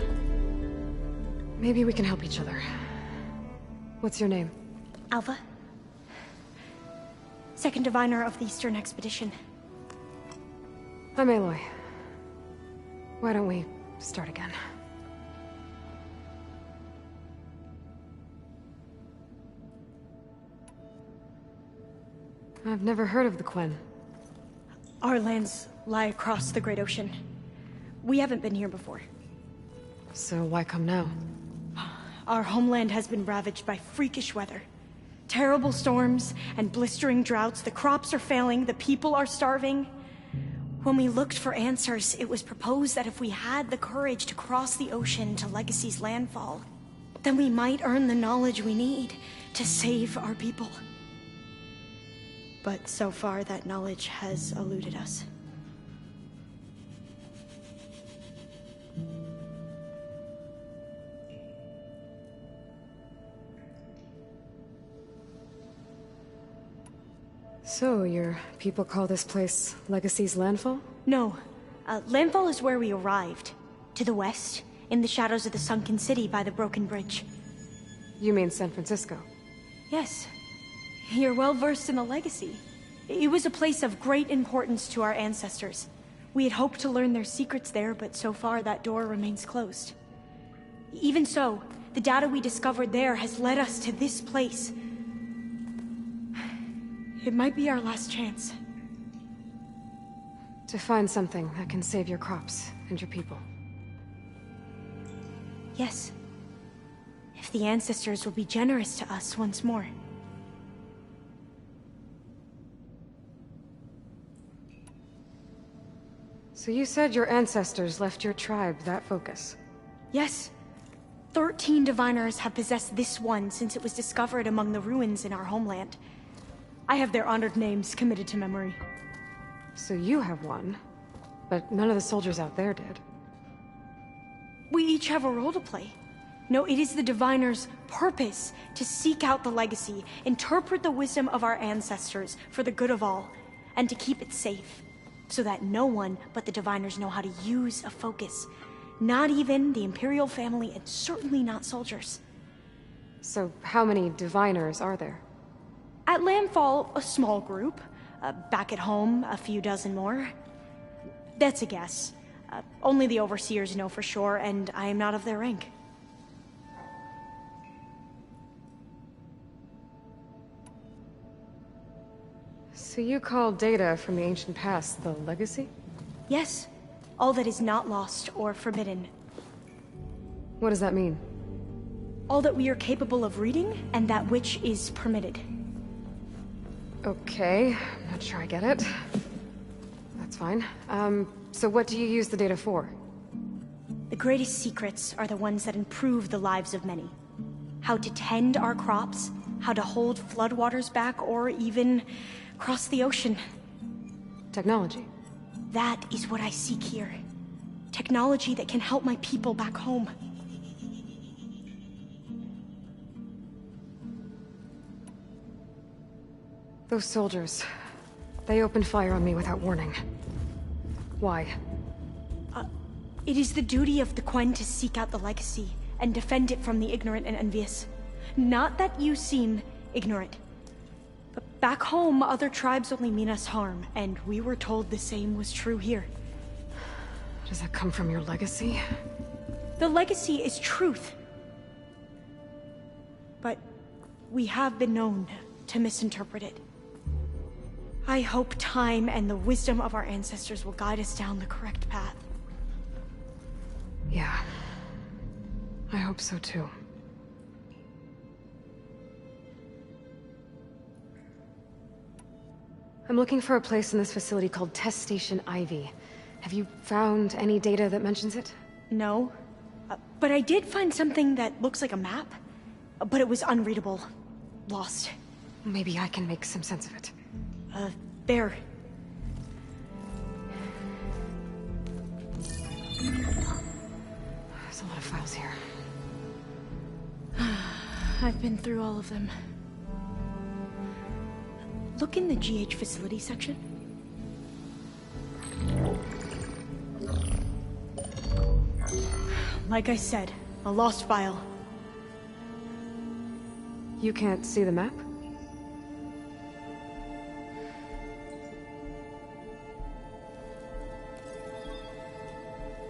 Maybe we can help each other. What's your name? Alva. Second diviner of the Eastern Expedition. I'm Aloy. Why don't we start again? I've never heard of the Quen. Our lands lie across the Great Ocean. We haven't been here before. So why come now? Our homeland has been ravaged by freakish weather. Terrible storms and blistering droughts. The crops are failing, the people are starving. When we looked for answers, it was proposed that if we had the courage to cross the ocean to Legacy's landfall, then we might earn the knowledge we need to save our people. But so far, that knowledge has eluded us. So, your people call this place Legacy's landfall? No. Landfall is where we arrived. To the west, in the shadows of the sunken city by the broken bridge. You mean San Francisco? Yes. You're well versed in the Legacy. It was a place of great importance to our ancestors. We had hoped to learn their secrets there, but so far that door remains closed. Even so, the data we discovered there has led us to this place. It might be our last chance. To find something that can save your crops and your people. Yes. If the ancestors will be generous to us once more. So you said your ancestors left your tribe that focus? Yes. 13 diviners have possessed this one since it was discovered among the ruins in our homeland. I have their honored names committed to memory. So you have one, but none of the soldiers out there did. We each have a role to play. No, it is the diviner's purpose to seek out the legacy, interpret the wisdom of our ancestors for the good of all, and to keep it safe, so that no one but the diviners know how to use a focus Not even the Imperial family, and certainly not soldiers. So how many diviners are there? At Landfall, a small group. Back at home, a few dozen more. That's a guess. Only the overseers know for sure, and I am not of their rank. So you call data from the ancient past the legacy? Yes. All that is not lost or forbidden. What does that mean? All that we are capable of reading, and that which is permitted. Okay, I'm not sure I get it. That's fine. So what do you use the data for? The greatest secrets are the ones that improve the lives of many. How to tend our crops, how to hold floodwaters back, or even cross the ocean. Technology. That is what I seek here. Technology that can help my people back home. Those soldiers, they opened fire on me without warning. Why? It is the duty of the Quen to seek out the legacy and defend it from the ignorant and envious. Not that you seem ignorant. But back home, other tribes only mean us harm, and we were told the same was true here. Does that come from your legacy? The legacy is truth. But we have been known to misinterpret it. I hope time and the wisdom of our ancestors will guide us down the correct path. Yeah. I hope so too. I'm looking for a place in this facility called Test Station Ivy. Have you found any data that mentions it? No. But I did find something that looks like a map. But it was unreadable. Lost. Maybe I can make some sense of it. There. There's a lot of files here. I've been through all of them. Look in the GH facility section. Like I said, a lost file. You can't see the map?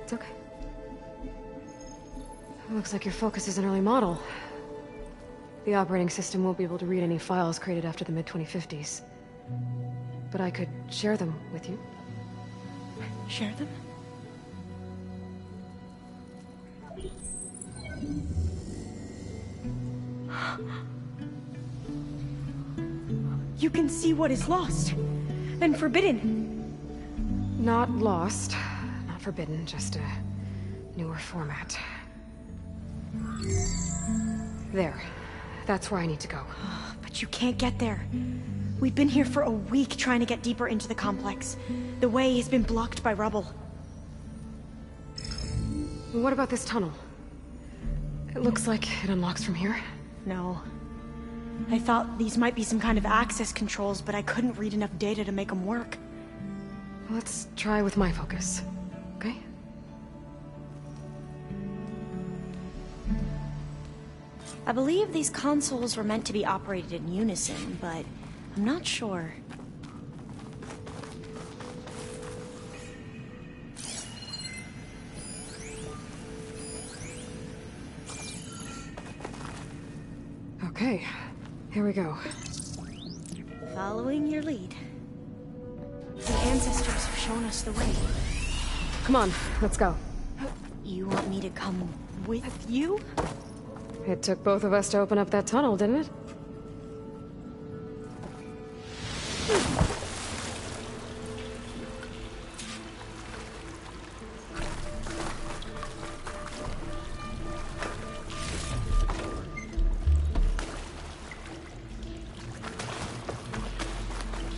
It's okay. Looks like your focus is an early model. The operating system won't be able to read any files created after the mid-2050s. But I could share them with you. Share them? You can see what is lost and forbidden. Not lost, not forbidden, just a newer format. There. That's where I need to go. But you can't get there. We've been here for a week trying to get deeper into the complex. The way has been blocked by rubble. What about this tunnel? It looks like it unlocks from here. No. I thought these might be some kind of access controls, but I couldn't read enough data to make them work. Let's try with my focus, okay? I believe these consoles were meant to be operated in unison, but I'm not sure. Okay, here we go. Following your lead. The ancestors have shown us the way. Come on, let's go. You want me to come with you? It took both of us to open up that tunnel, didn't it?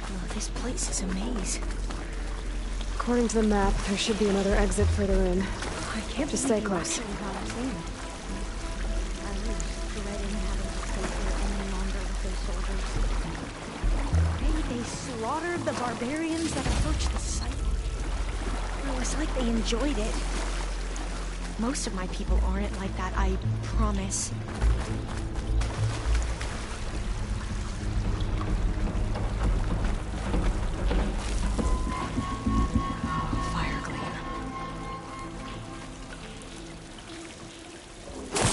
Oh, this place is a maze. According to the map, there should be another exit further in. I can't Just stay close. Slaughtered the barbarians that approached the site. It was like they enjoyed it. Most of my people aren't like that, I promise. Fire gleam.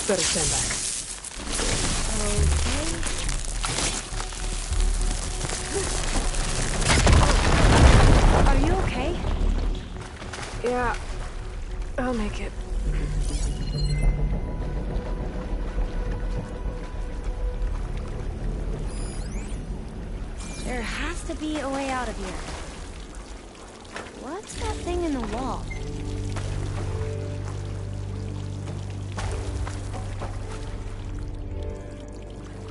Better stand back. Okay. Are you okay? Yeah, I'll make it. There has to be a way out of here. What's that thing in the wall?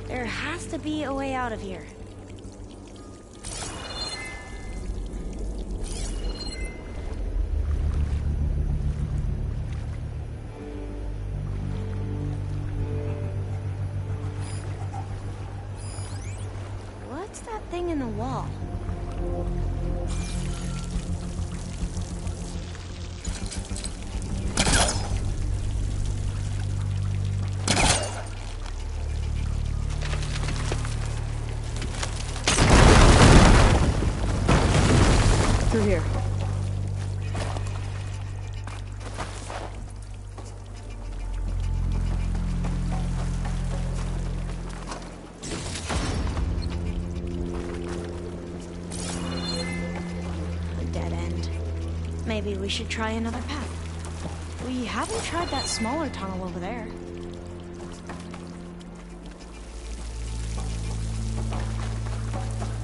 There has to be a way out of here. What's that thing in the wall? Through here. A dead end. Maybe we should try another path. We haven't tried that smaller tunnel over there.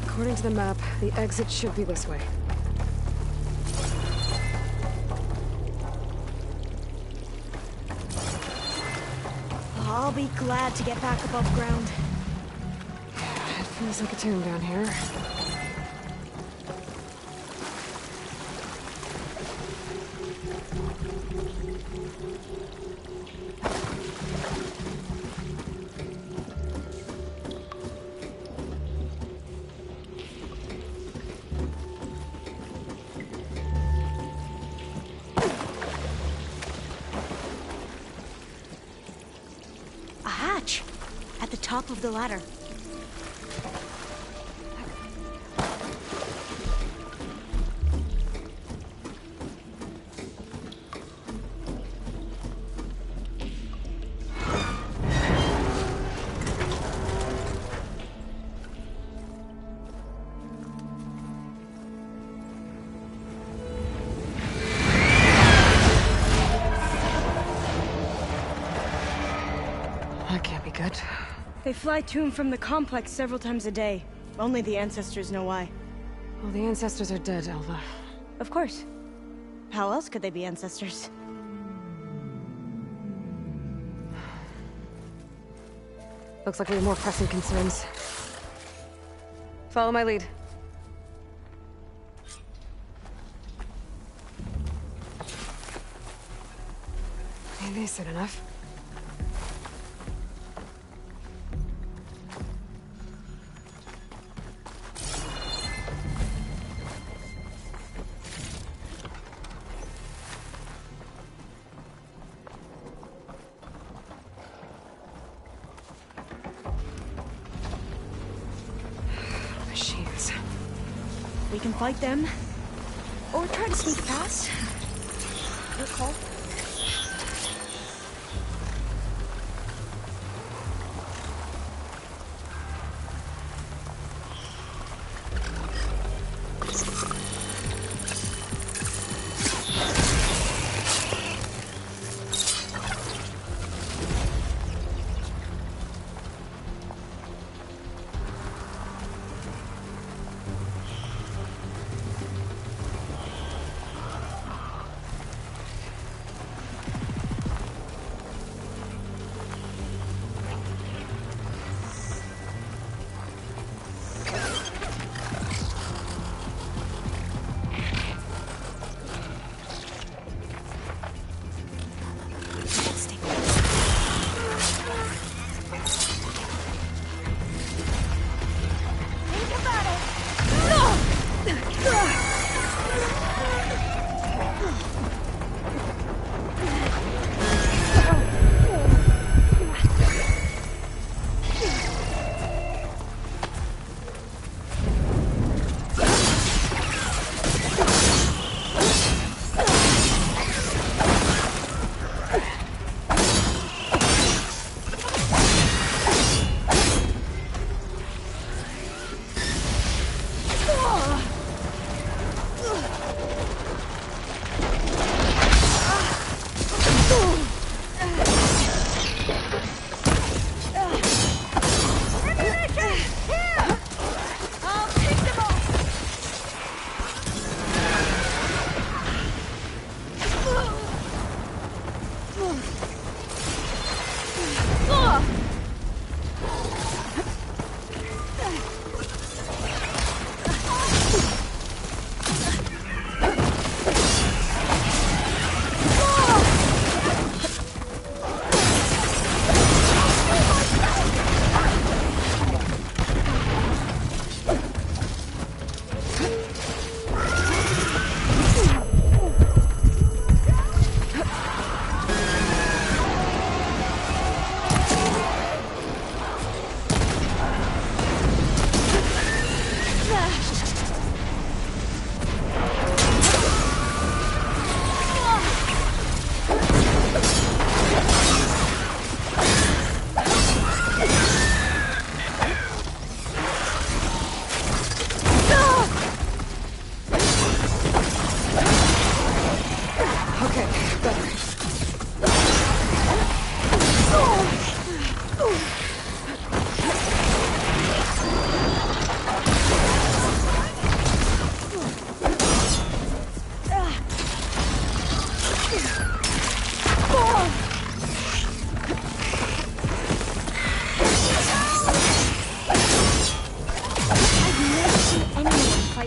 According to the map, the exit should be this way. I'll be glad to get back above ground. It feels like a tomb down here. A hatch! At the top of the ladder. That can't be good. They fly to and from the complex several times a day. Only the ancestors know why. Well, the ancestors are dead, Elva. Of course. How else could they be ancestors? Looks like we have more pressing concerns. Follow my lead. Maybe soon enough. Machines. We can fight them. Or try to sneak past. Your call.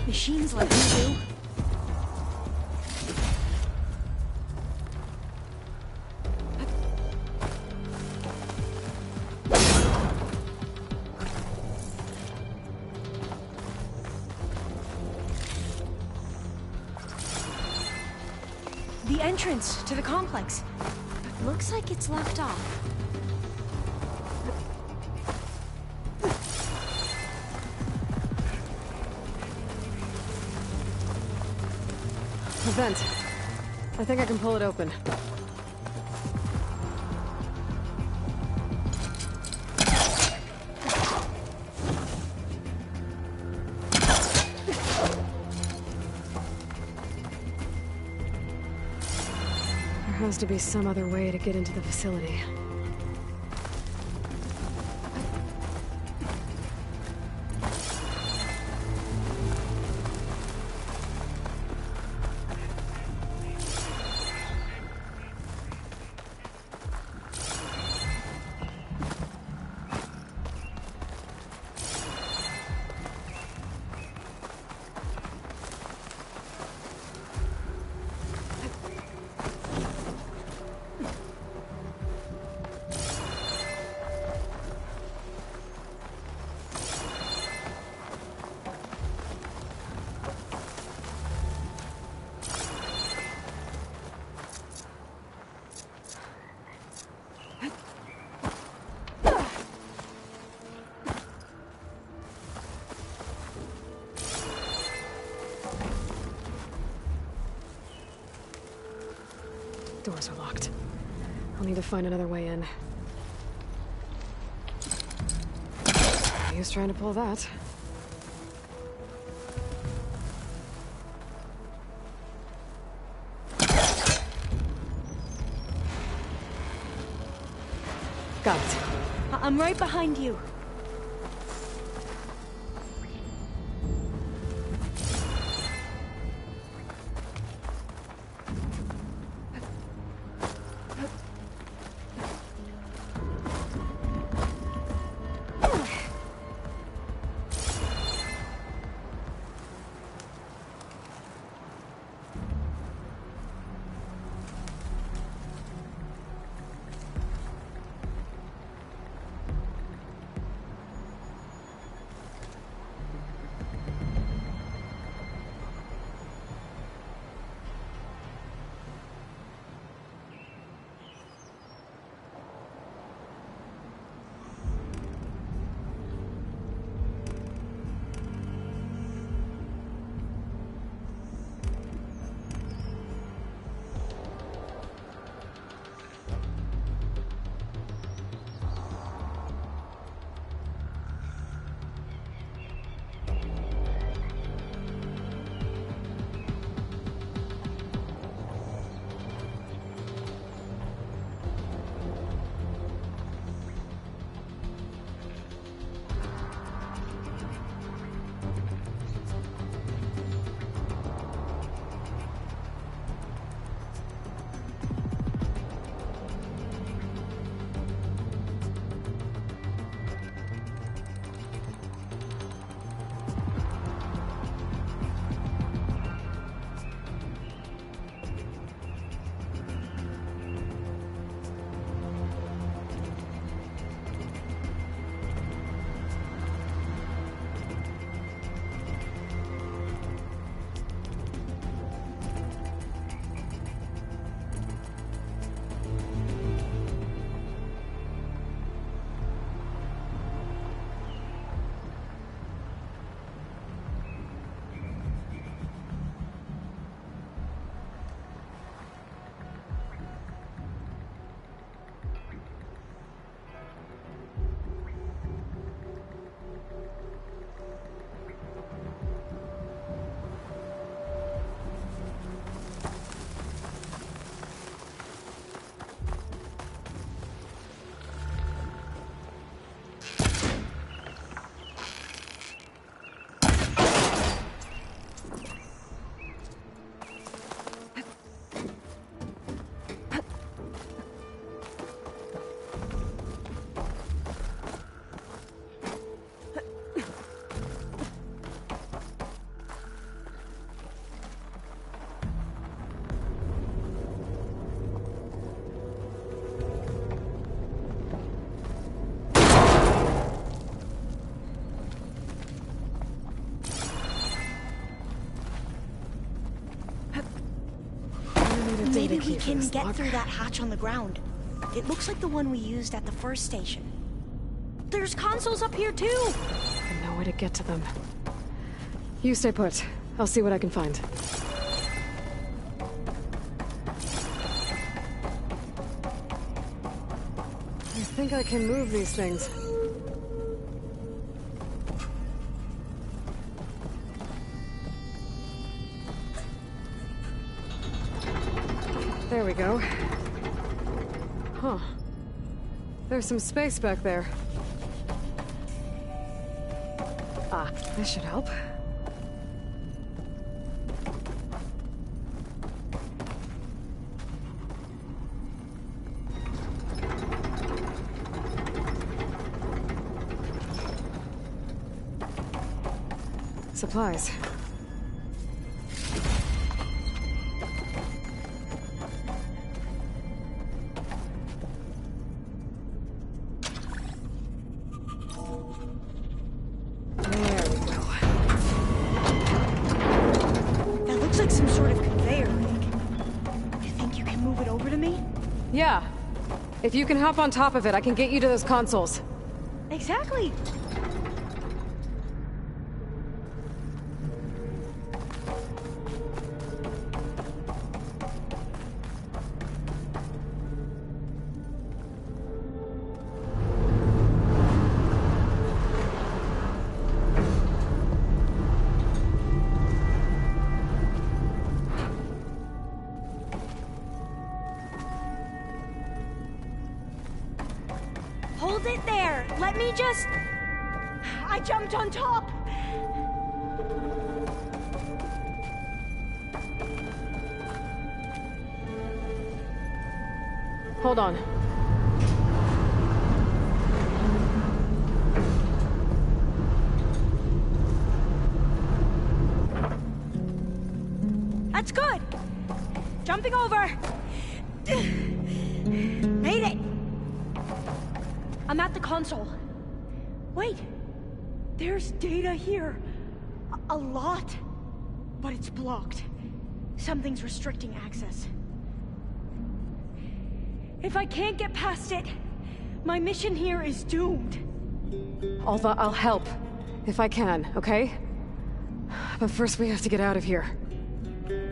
Machines like you do. The entrance to the complex. Looks like it's locked off. A vent. I think I can pull it open. There has to be some other way to get into the facility. Doors are locked. I'll need to find another way in. He was trying to pull that. Got it. I'm right behind you. he key for can this get lock. through that hatch on the ground. It looks like the one we used at the first station. There's consoles up here too! No way to get to them. You stay put. I'll see what I can find. I think I can move these things. There we go. Huh. There's some space back there. Ah, this should help. Supplies. That looks like some sort of conveyor rig. You think you can move it over to me? Yeah. If you can hop on top of it, I can get you to those consoles. Exactly. Hold it there. Let me just... I jumped on top. Hold on. That's good. Jumping over. Made it. I'm at the console. Wait. There's data here. A lot. But it's blocked. Something's restricting access. If I can't get past it, my mission here is doomed. Alva, I'll help. If I can, okay? But first we have to get out of here.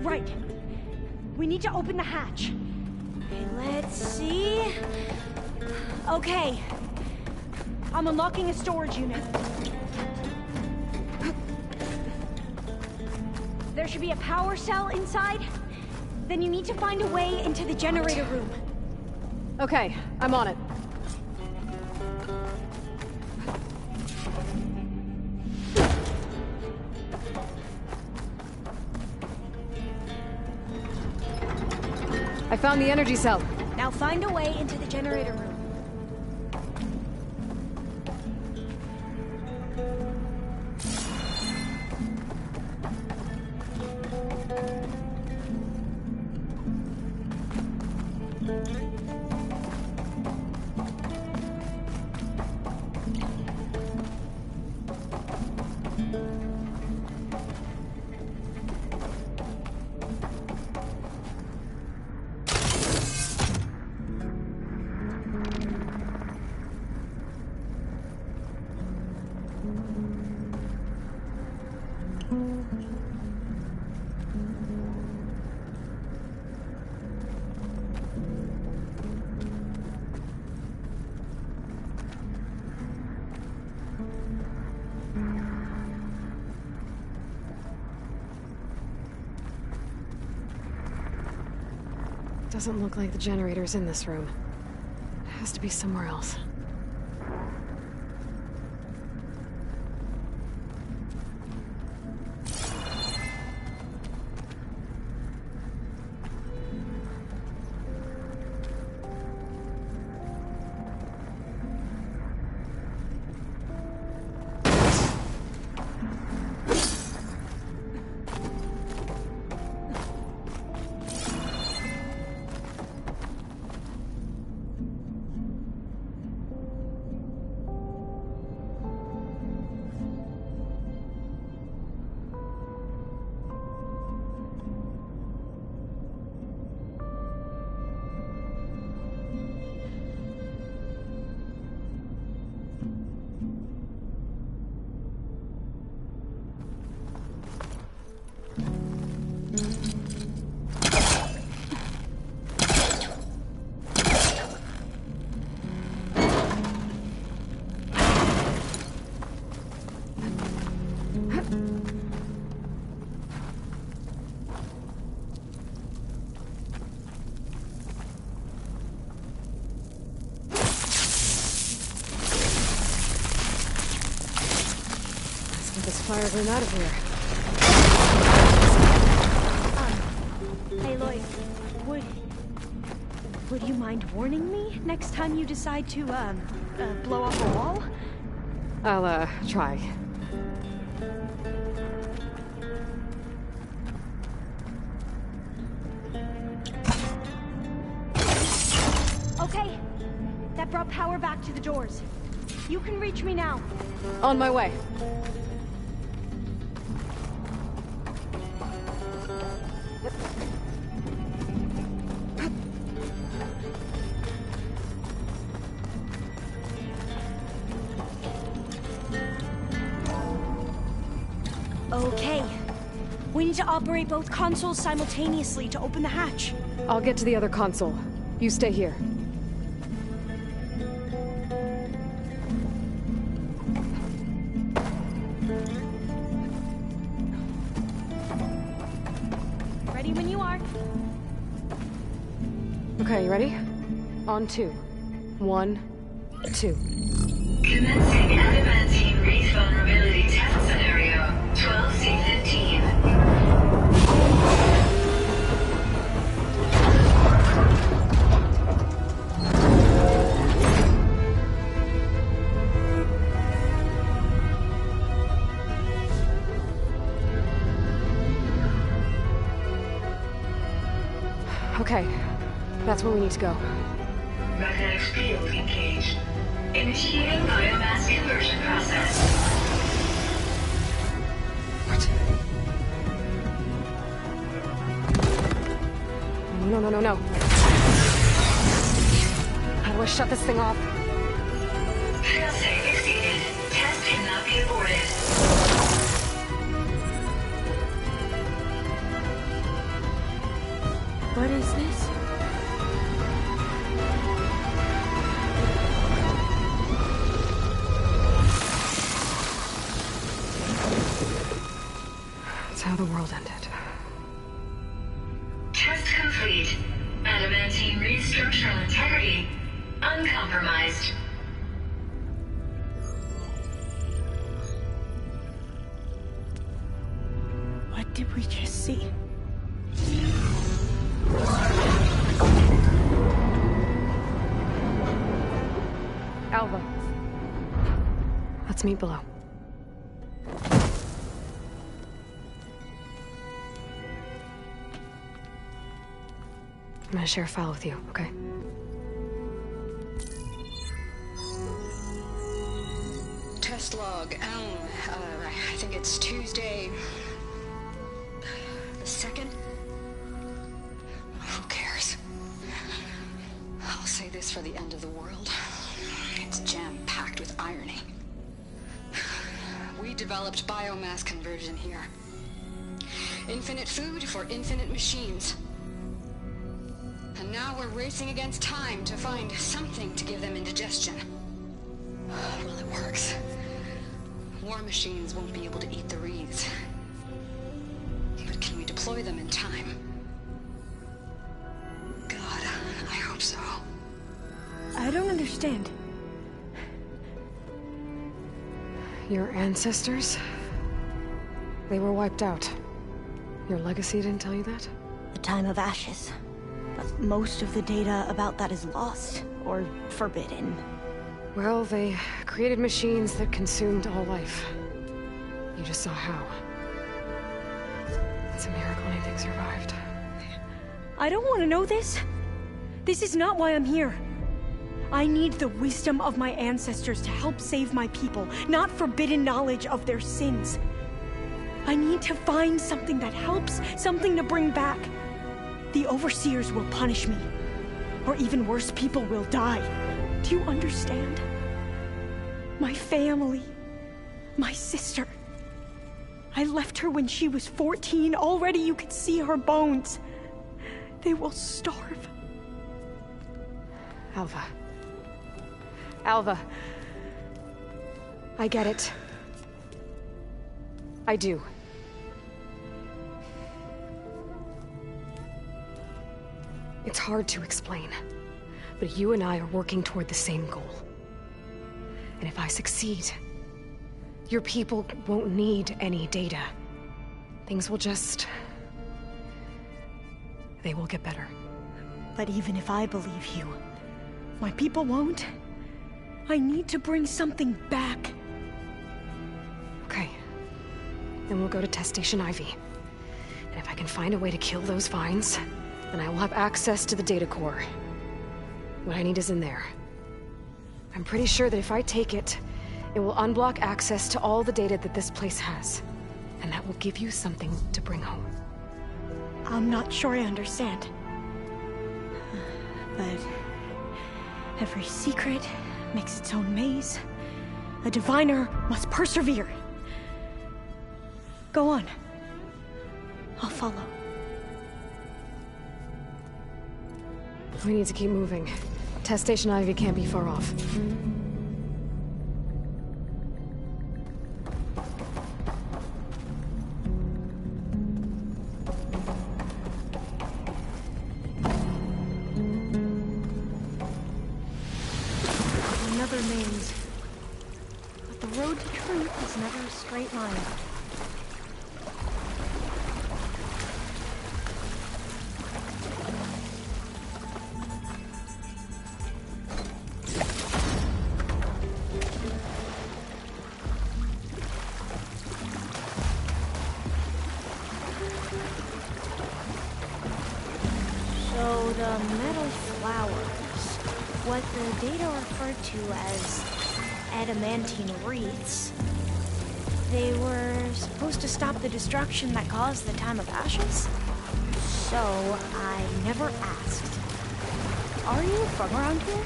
Right. We need to open the hatch. Let's see... Okay. I'm unlocking a storage unit. There should be a power cell inside. Then you need to find a way into the generator room. Okay, I'm on it. I found the energy cell. Now find a way into the generator room. Doesn't look like the generator's in this room. It has to be somewhere else. Fire grenade here. Hey, Lloyd. Would you mind warning me next time you decide to, blow up a wall? I'll, try. Okay. That brought power back to the doors. You can reach me now. On my way. Okay. We need to operate both consoles simultaneously to open the hatch. I'll get to the other console. You stay here. Ready when you are. Okay, you ready? On 2. 1, 2. Commencing adamantine wreath vulnerability test scenario 12C15. Okay, that's where we need to go. Magnetic field engaged. Initiating biomass conversion process. What? No. How do I shut this thing off? Failsafe exceeded. Test cannot be aborted. What is this? That's how the world ended. Test complete. Adamantine wreath structural integrity uncompromised. What did we just see? Alva. Let's meet below. I'm gonna share a file with you, okay? Test log, I think it's Tuesday... the 2nd? Who cares? I'll say this for the end of the world. It's jam-packed with irony. We developed biomass conversion here. Infinite food for infinite machines. And now we're racing against time to find something to give them indigestion. Well, it works. War machines won't be able to eat the wreaths. But can we deploy them in time? God, I hope so. I don't understand. Your ancestors? They were wiped out. Your legacy didn't tell you that? The time of ashes. But most of the data about that is lost, or forbidden. Well, they created machines that consumed all life. You just saw how. It's a miracle anything survived. I don't want to know this. This is not why I'm here. I need the wisdom of my ancestors to help save my people, not forbidden knowledge of their sins. I need to find something that helps, something to bring back. The overseers will punish me. Or even worse, people will die. Do you understand? My family. My sister. I left her when she was 14. Already you could see her bones. They will starve. Alva. Alva. I get it. I do. It's hard to explain, but you and I are working toward the same goal. And if I succeed, Your people won't need any data. Things will just... they will get better. But even if I believe you, my people won't. I need to bring something back. Okay. Then we'll go to Test Station Ivy. And if I can find a way to kill those vines, then I will have access to the data core. What I need is in there. I'm pretty sure that if I take it, it will unblock access to all the data that this place has. And that will give you something to bring home. I'm not sure I understand. But every secret makes its own maze. A diviner must persevere. Go on. I'll follow. We need to keep moving. Test Station Ivy can't be far off. Another maze. But the road to truth is never a straight line. So the metal flowers, what the data referred to as adamantine wreaths, they were supposed to stop the destruction that caused the Time of Ashes? So I never asked. Are you from around here?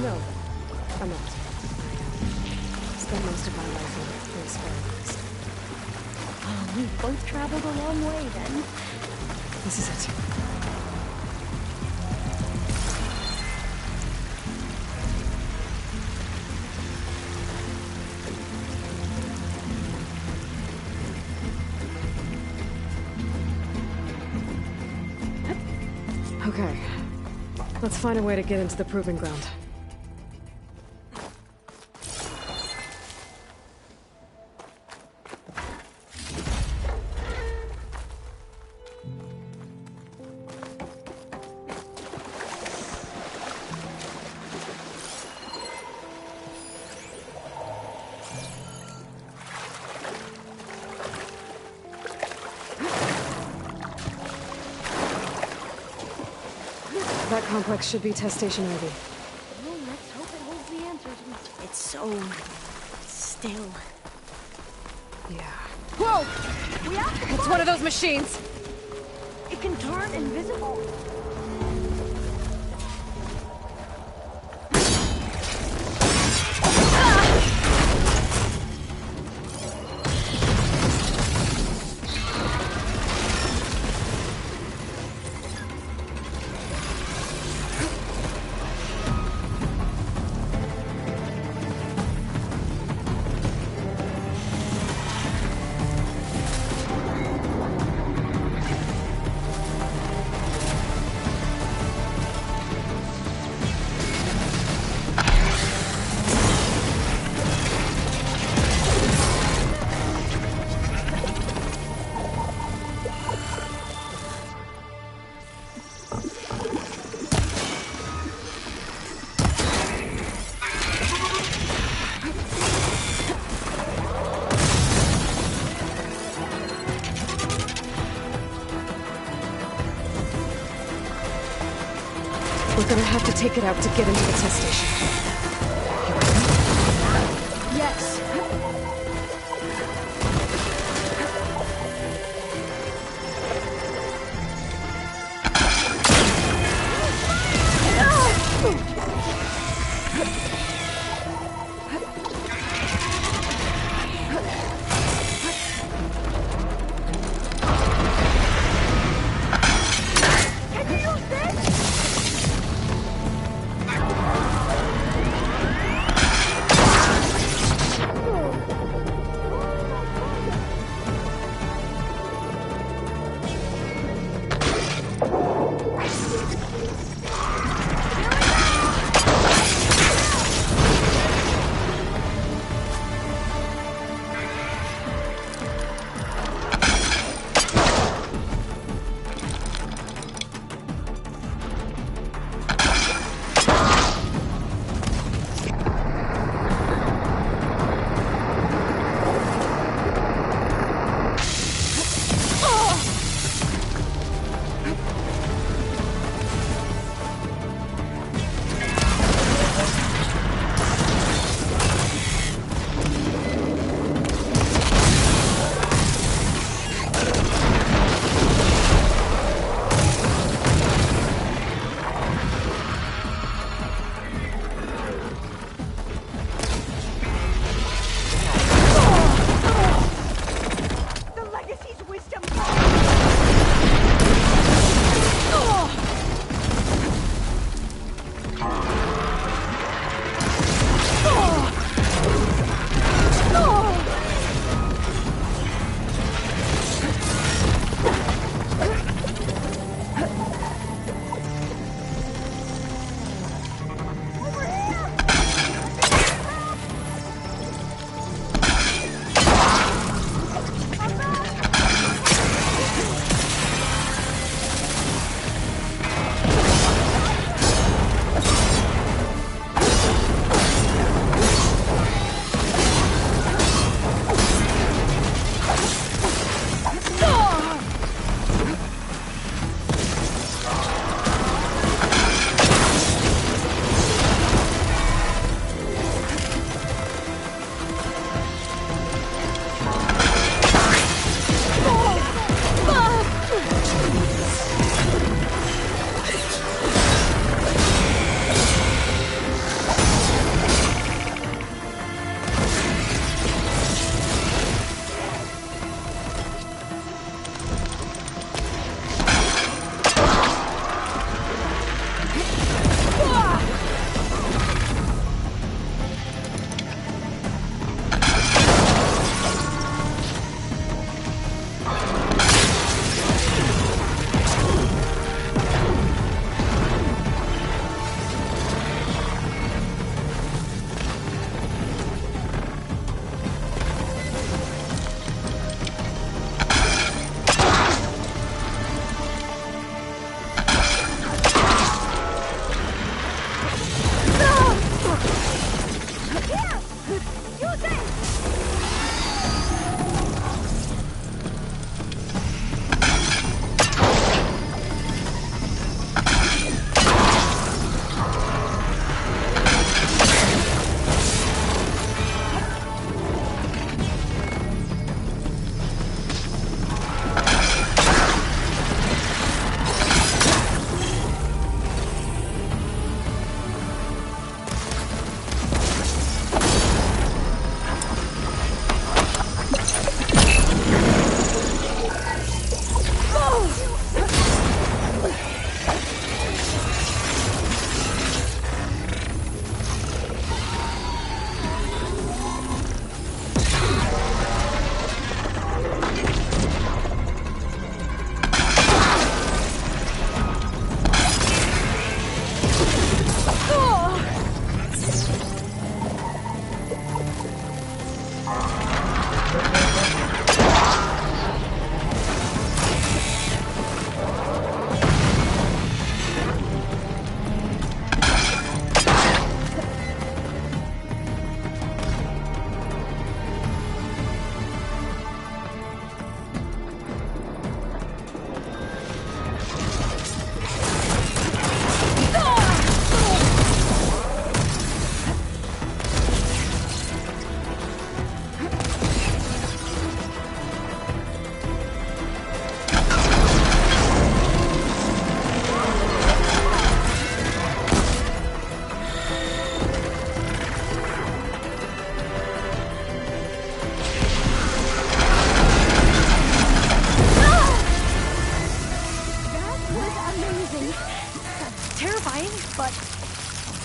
No, I'm not. I spent most of my life in this forest. Oh, we both traveled a long way then. This is it. Okay. Let's find a way to get into the proving ground. That complex should be Test Station Ivy. Well, let's hope it holds the answers. It's so still. Yeah. Whoa! We have to It's one of those machines! It can turn invisible. We're gonna have to take it out to get into the test station. Yes. Can you use this?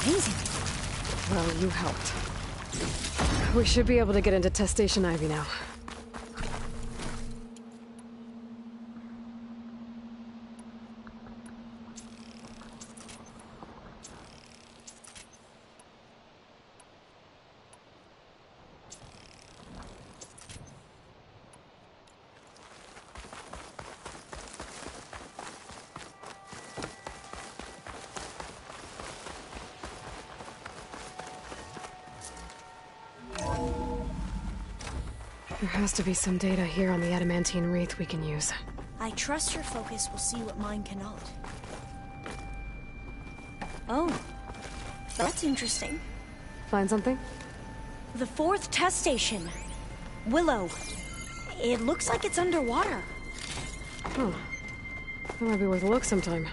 amazing. Well, you helped. We should be able to get into Test Station Ivy now. There has to be some data here on the adamantine wreath we can use. I trust your focus will see what mine cannot. Oh, that's interesting. Find something? The 4th test station. Willow. It looks like it's underwater. Huh. That might be worth a look sometime.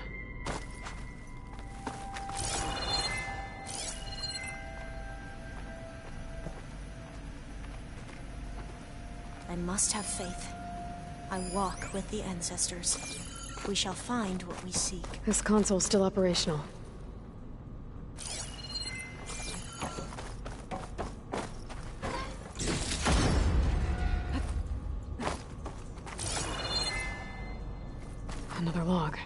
I must have faith. I walk with the ancestors. We shall find what we seek. This console's still operational. Another log.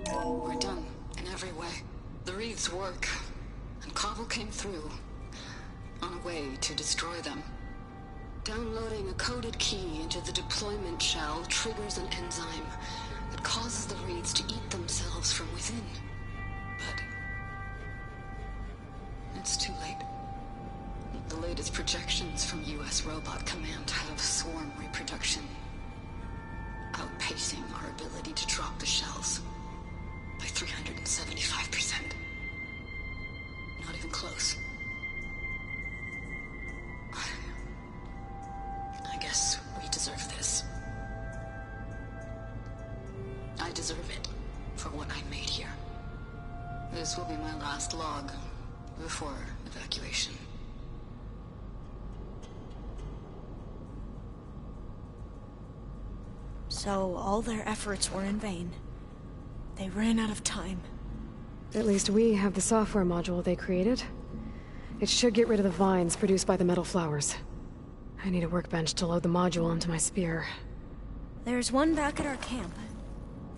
We're done, in every way. The wreaths work, and Cobble came through, on a way to destroy them. Downloading a coded key into the deployment shell triggers an enzyme that causes the wreaths to eat themselves from within. But it's too late. The latest projections from U.S. Robot Command have swarm reproduction, outpacing our ability to drop the shells by 375%. Not even close. I guess we deserve this. I deserve it for what I made here. This will be my last log before evacuation. So all their efforts were in vain. They ran out of time. At least we have the software module they created. It should get rid of the vines produced by the metal flowers. I need a workbench to load the module onto my spear. There's one back at our camp.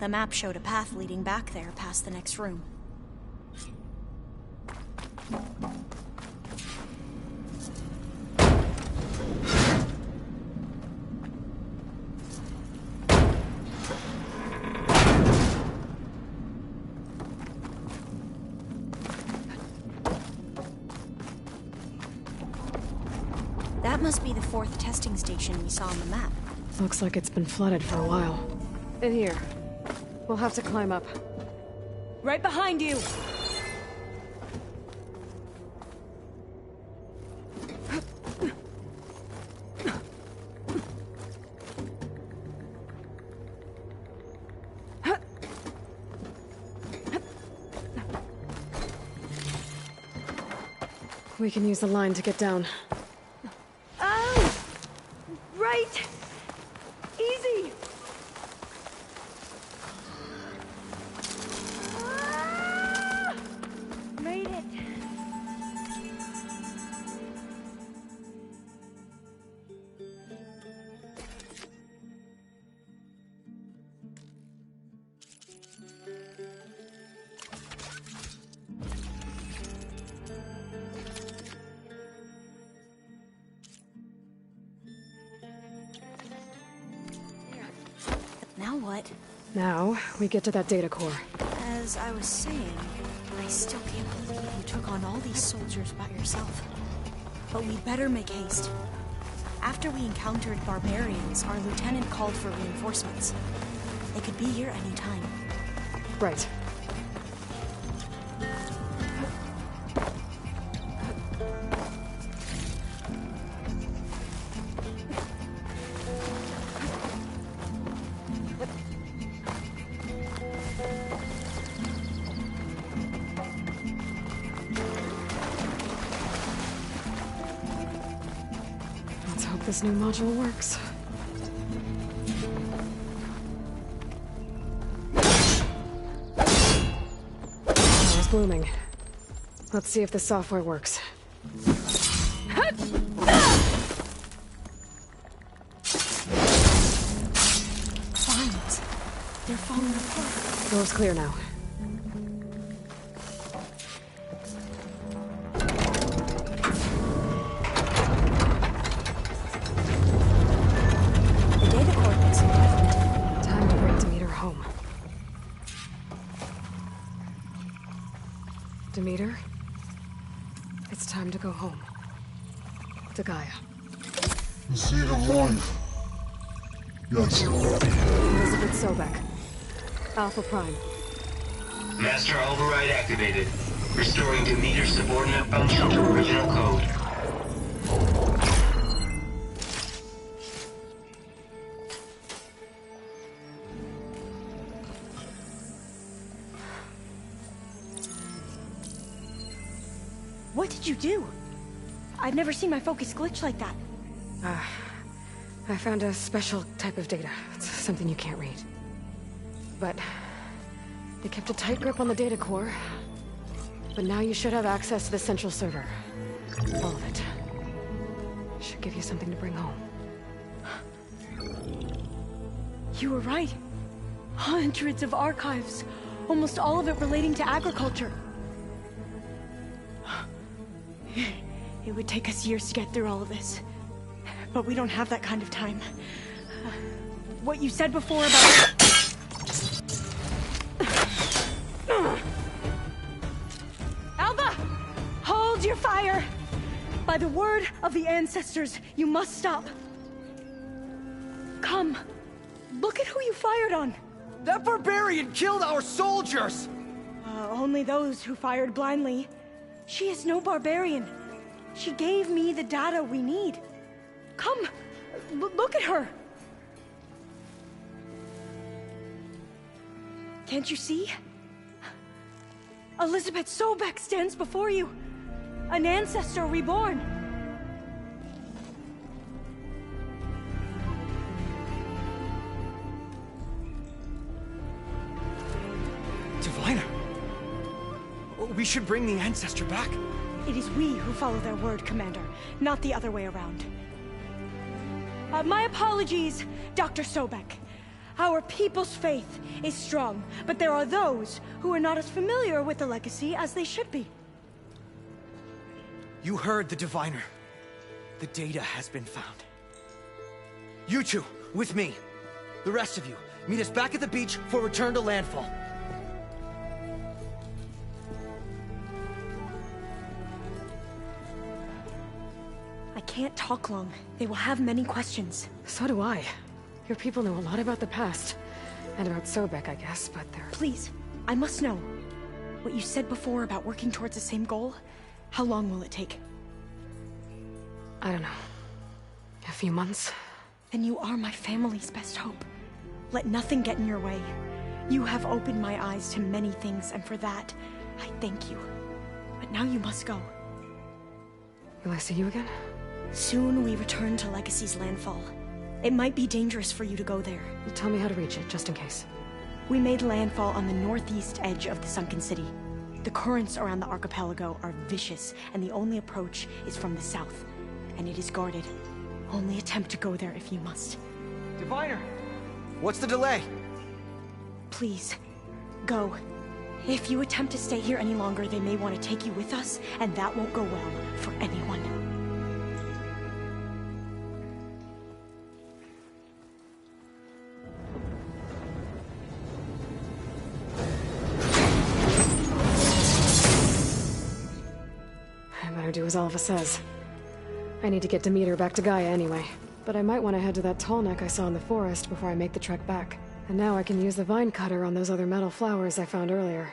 The map showed a path leading back there past the next room. That must be the 4th testing station we saw on the map. Looks like it's been flooded for a while. In here. We'll have to climb up. Right behind you! We can use the line to get down. Oh! Right! Easy! Ah! Made it! Now what? Now, we get to that data core. As I was saying, I still can't believe you took on all these soldiers by yourself. But we'd better make haste. After we encountered barbarians, our lieutenant called for reinforcements. They could be here any time. Right. Let's hope this new module works. Power's blooming. Let's see if the software works. Vines. They're falling apart. Door's clear now. The data cord looks important. Time to bring Demeter home. Demeter? It's time to go home. To Gaia. The seed of life. Yes. Elizabeth Sobek. Alpha Prime. Master override activated. Restoring Demeter's subordinate function to original code. What did you do? I've never seen my focus glitch like that. I found a special type of data. It's something you can't read. But they kept a tight grip on the data core. But now you should have access to the central server. All of it. Should give you something to bring home. You were right. Hundreds of archives. Almost all of it relating to agriculture. It would take us years to get through all of this. But we don't have that kind of time. What you said before about... Alva! Hold your fire! By the word of the ancestors, you must stop. Come. Look at who you fired on. That barbarian killed our soldiers! Only those who fired blindly. She is no barbarian. She gave me the data we need. Come, look at her. Can't you see? Elizabeth Sobek stands before you. An ancestor reborn. Diviner! We should bring the ancestor back. It is we who follow their word, Commander, not the other way around. My apologies, Dr. Sobek. Our people's faith is strong, but there are those who are not as familiar with the legacy as they should be. You heard the Diviner. The data has been found. You two, with me. The rest of you, meet us back at the beach for return to landfall. I can't talk long. They will have many questions. So do I. Your people know a lot about the past. And about Sobek, I guess, but they're... Please, I must know. What you said before about working towards the same goal, how long will it take? I don't know. A few months? Then you are my family's best hope. Let nothing get in your way. You have opened my eyes to many things, and for that, I thank you. But now you must go. Will I see you again? Soon we return to Legacy's landfall. It might be dangerous for you to go there. Tell me how to reach it, just in case. We made landfall on the northeast edge of the sunken city. The currents around the archipelago are vicious, and the only approach is from the south. And it is guarded. Only attempt to go there if you must. Diviner! What's the delay? Please, go. If you attempt to stay here any longer, they may want to take you with us, and that won't go well for anyone. I better do as Alva says. I need to get Demeter back to Gaia anyway. But I might want to head to that tall neck I saw in the forest before I make the trek back. And now I can use the vine cutter on those other metal flowers I found earlier.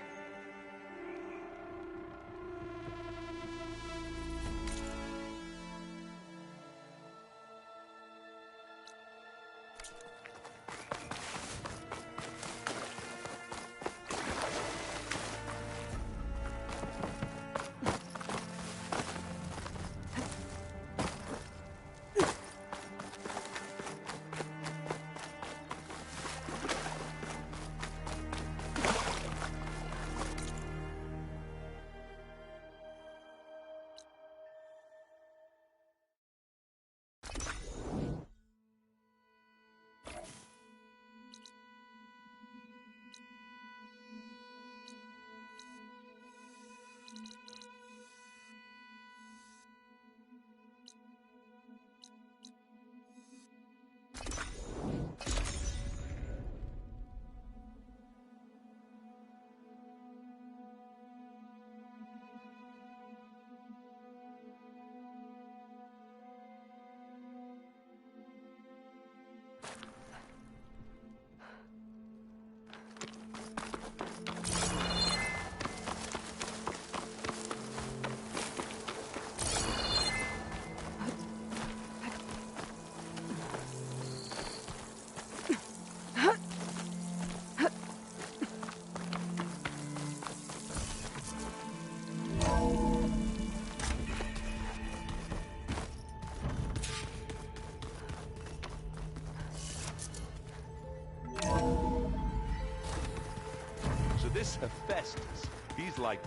Hephaestus. He's like,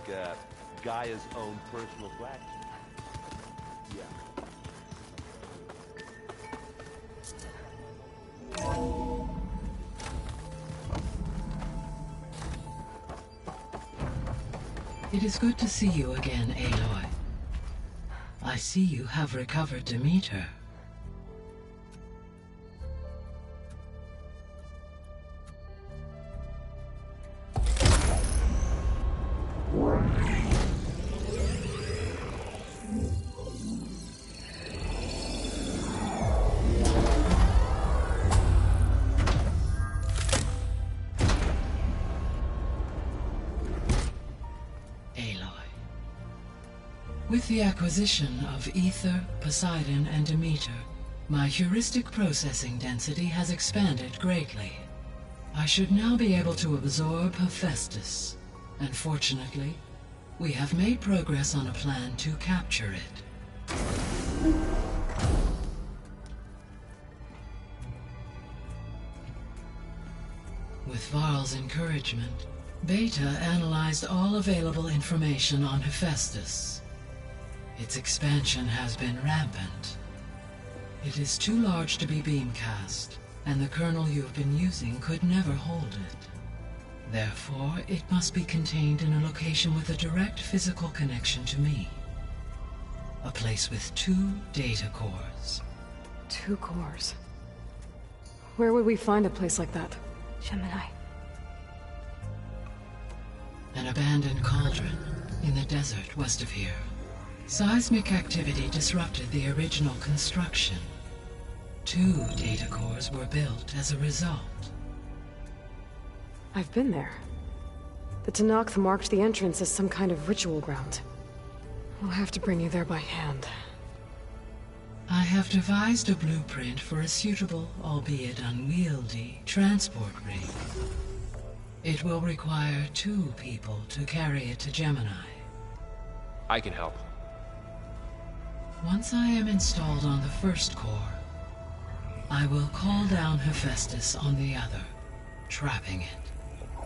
Gaia's own personal blacksmith. Yeah. It is good to see you again, Aloy. I see you have recovered Demeter. With the acquisition of Ether, Poseidon, and Demeter, my heuristic processing density has expanded greatly. I should now be able to absorb Hephaestus, and fortunately, we have made progress on a plan to capture it. With Varl's encouragement, Beta analyzed all available information on Hephaestus. Its expansion has been rampant. It is too large to be beamcast, and the kernel you've been using could never hold it. Therefore, it must be contained in a location with a direct physical connection to me. A place with 2 data cores. 2 cores? Where would we find a place like that? Gemini. An abandoned cauldron in the desert west of here. Seismic activity disrupted the original construction. 2 data cores were built as a result. I've been there. The Tenakth marked the entrance as some kind of ritual ground. We'll have to bring you there by hand. I have devised a blueprint for a suitable, albeit unwieldy, transport rig. It will require 2 people to carry it to Gemini. I can help. Once I am installed on the first core, I will call down Hephaestus on the other, trapping it.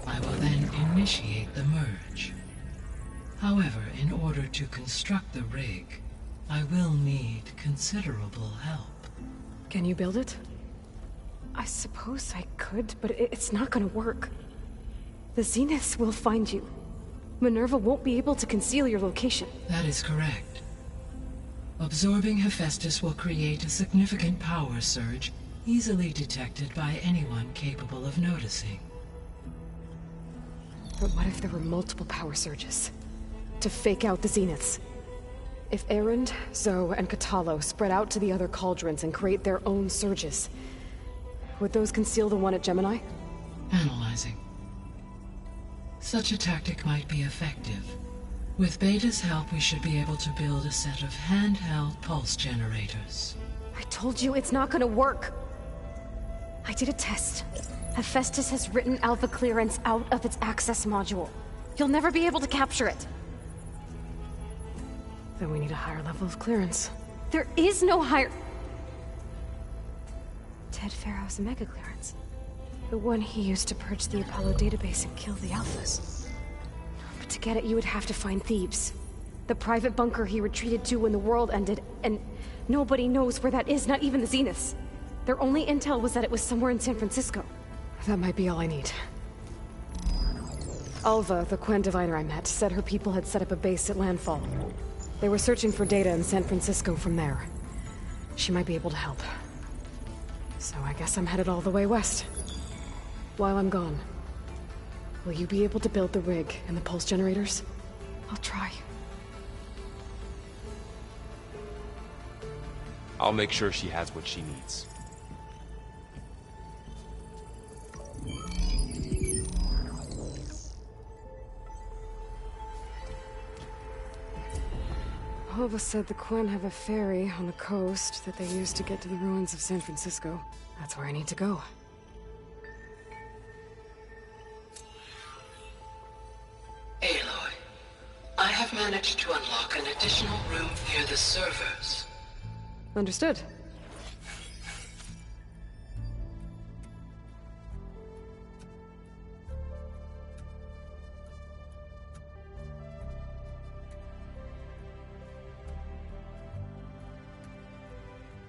I will then initiate the merge. However, in order to construct the rig, I will need considerable help. Can you build it? I suppose I could, but it's not gonna work. The Zeniths will find you. Minerva won't be able to conceal your location. That is correct. Absorbing Hephaestus will create a significant power surge, easily detected by anyone capable of noticing. But what if there were multiple power surges? To fake out the Zeniths? If Erend, Zoe, and Katalo spread out to the other cauldrons and create their own surges, would those conceal the one at Gemini? Analyzing. Such a tactic might be effective. With Beta's help, we should be able to build a set of handheld pulse generators. I told you it's not gonna work! I did a test. Hephaestus has written Alpha clearance out of its access module. You'll never be able to capture it. Then we need a higher level of clearance. There is no higher... Ted Pharaoh's mega clearance. The one he used to purge the Apollo database and kill the Alphas. But to get it, you would have to find Thebes. The private bunker he retreated to when the world ended, and nobody knows where that is, not even the Zeniths. Their only intel was that it was somewhere in San Francisco. That might be all I need. Alva, the Quen diviner I met, said her people had set up a base at Landfall. They were searching for data in San Francisco from there. She might be able to help. So I guess I'm headed all the way west. While I'm gone, will you be able to build the rig and the pulse generators? I'll try. I'll make sure she has what she needs. Alva said the Quen have a ferry on the coast that they use to get to the ruins of San Francisco. That's where I need to go. Aloy, I have managed to unlock an additional room near the servers. Understood.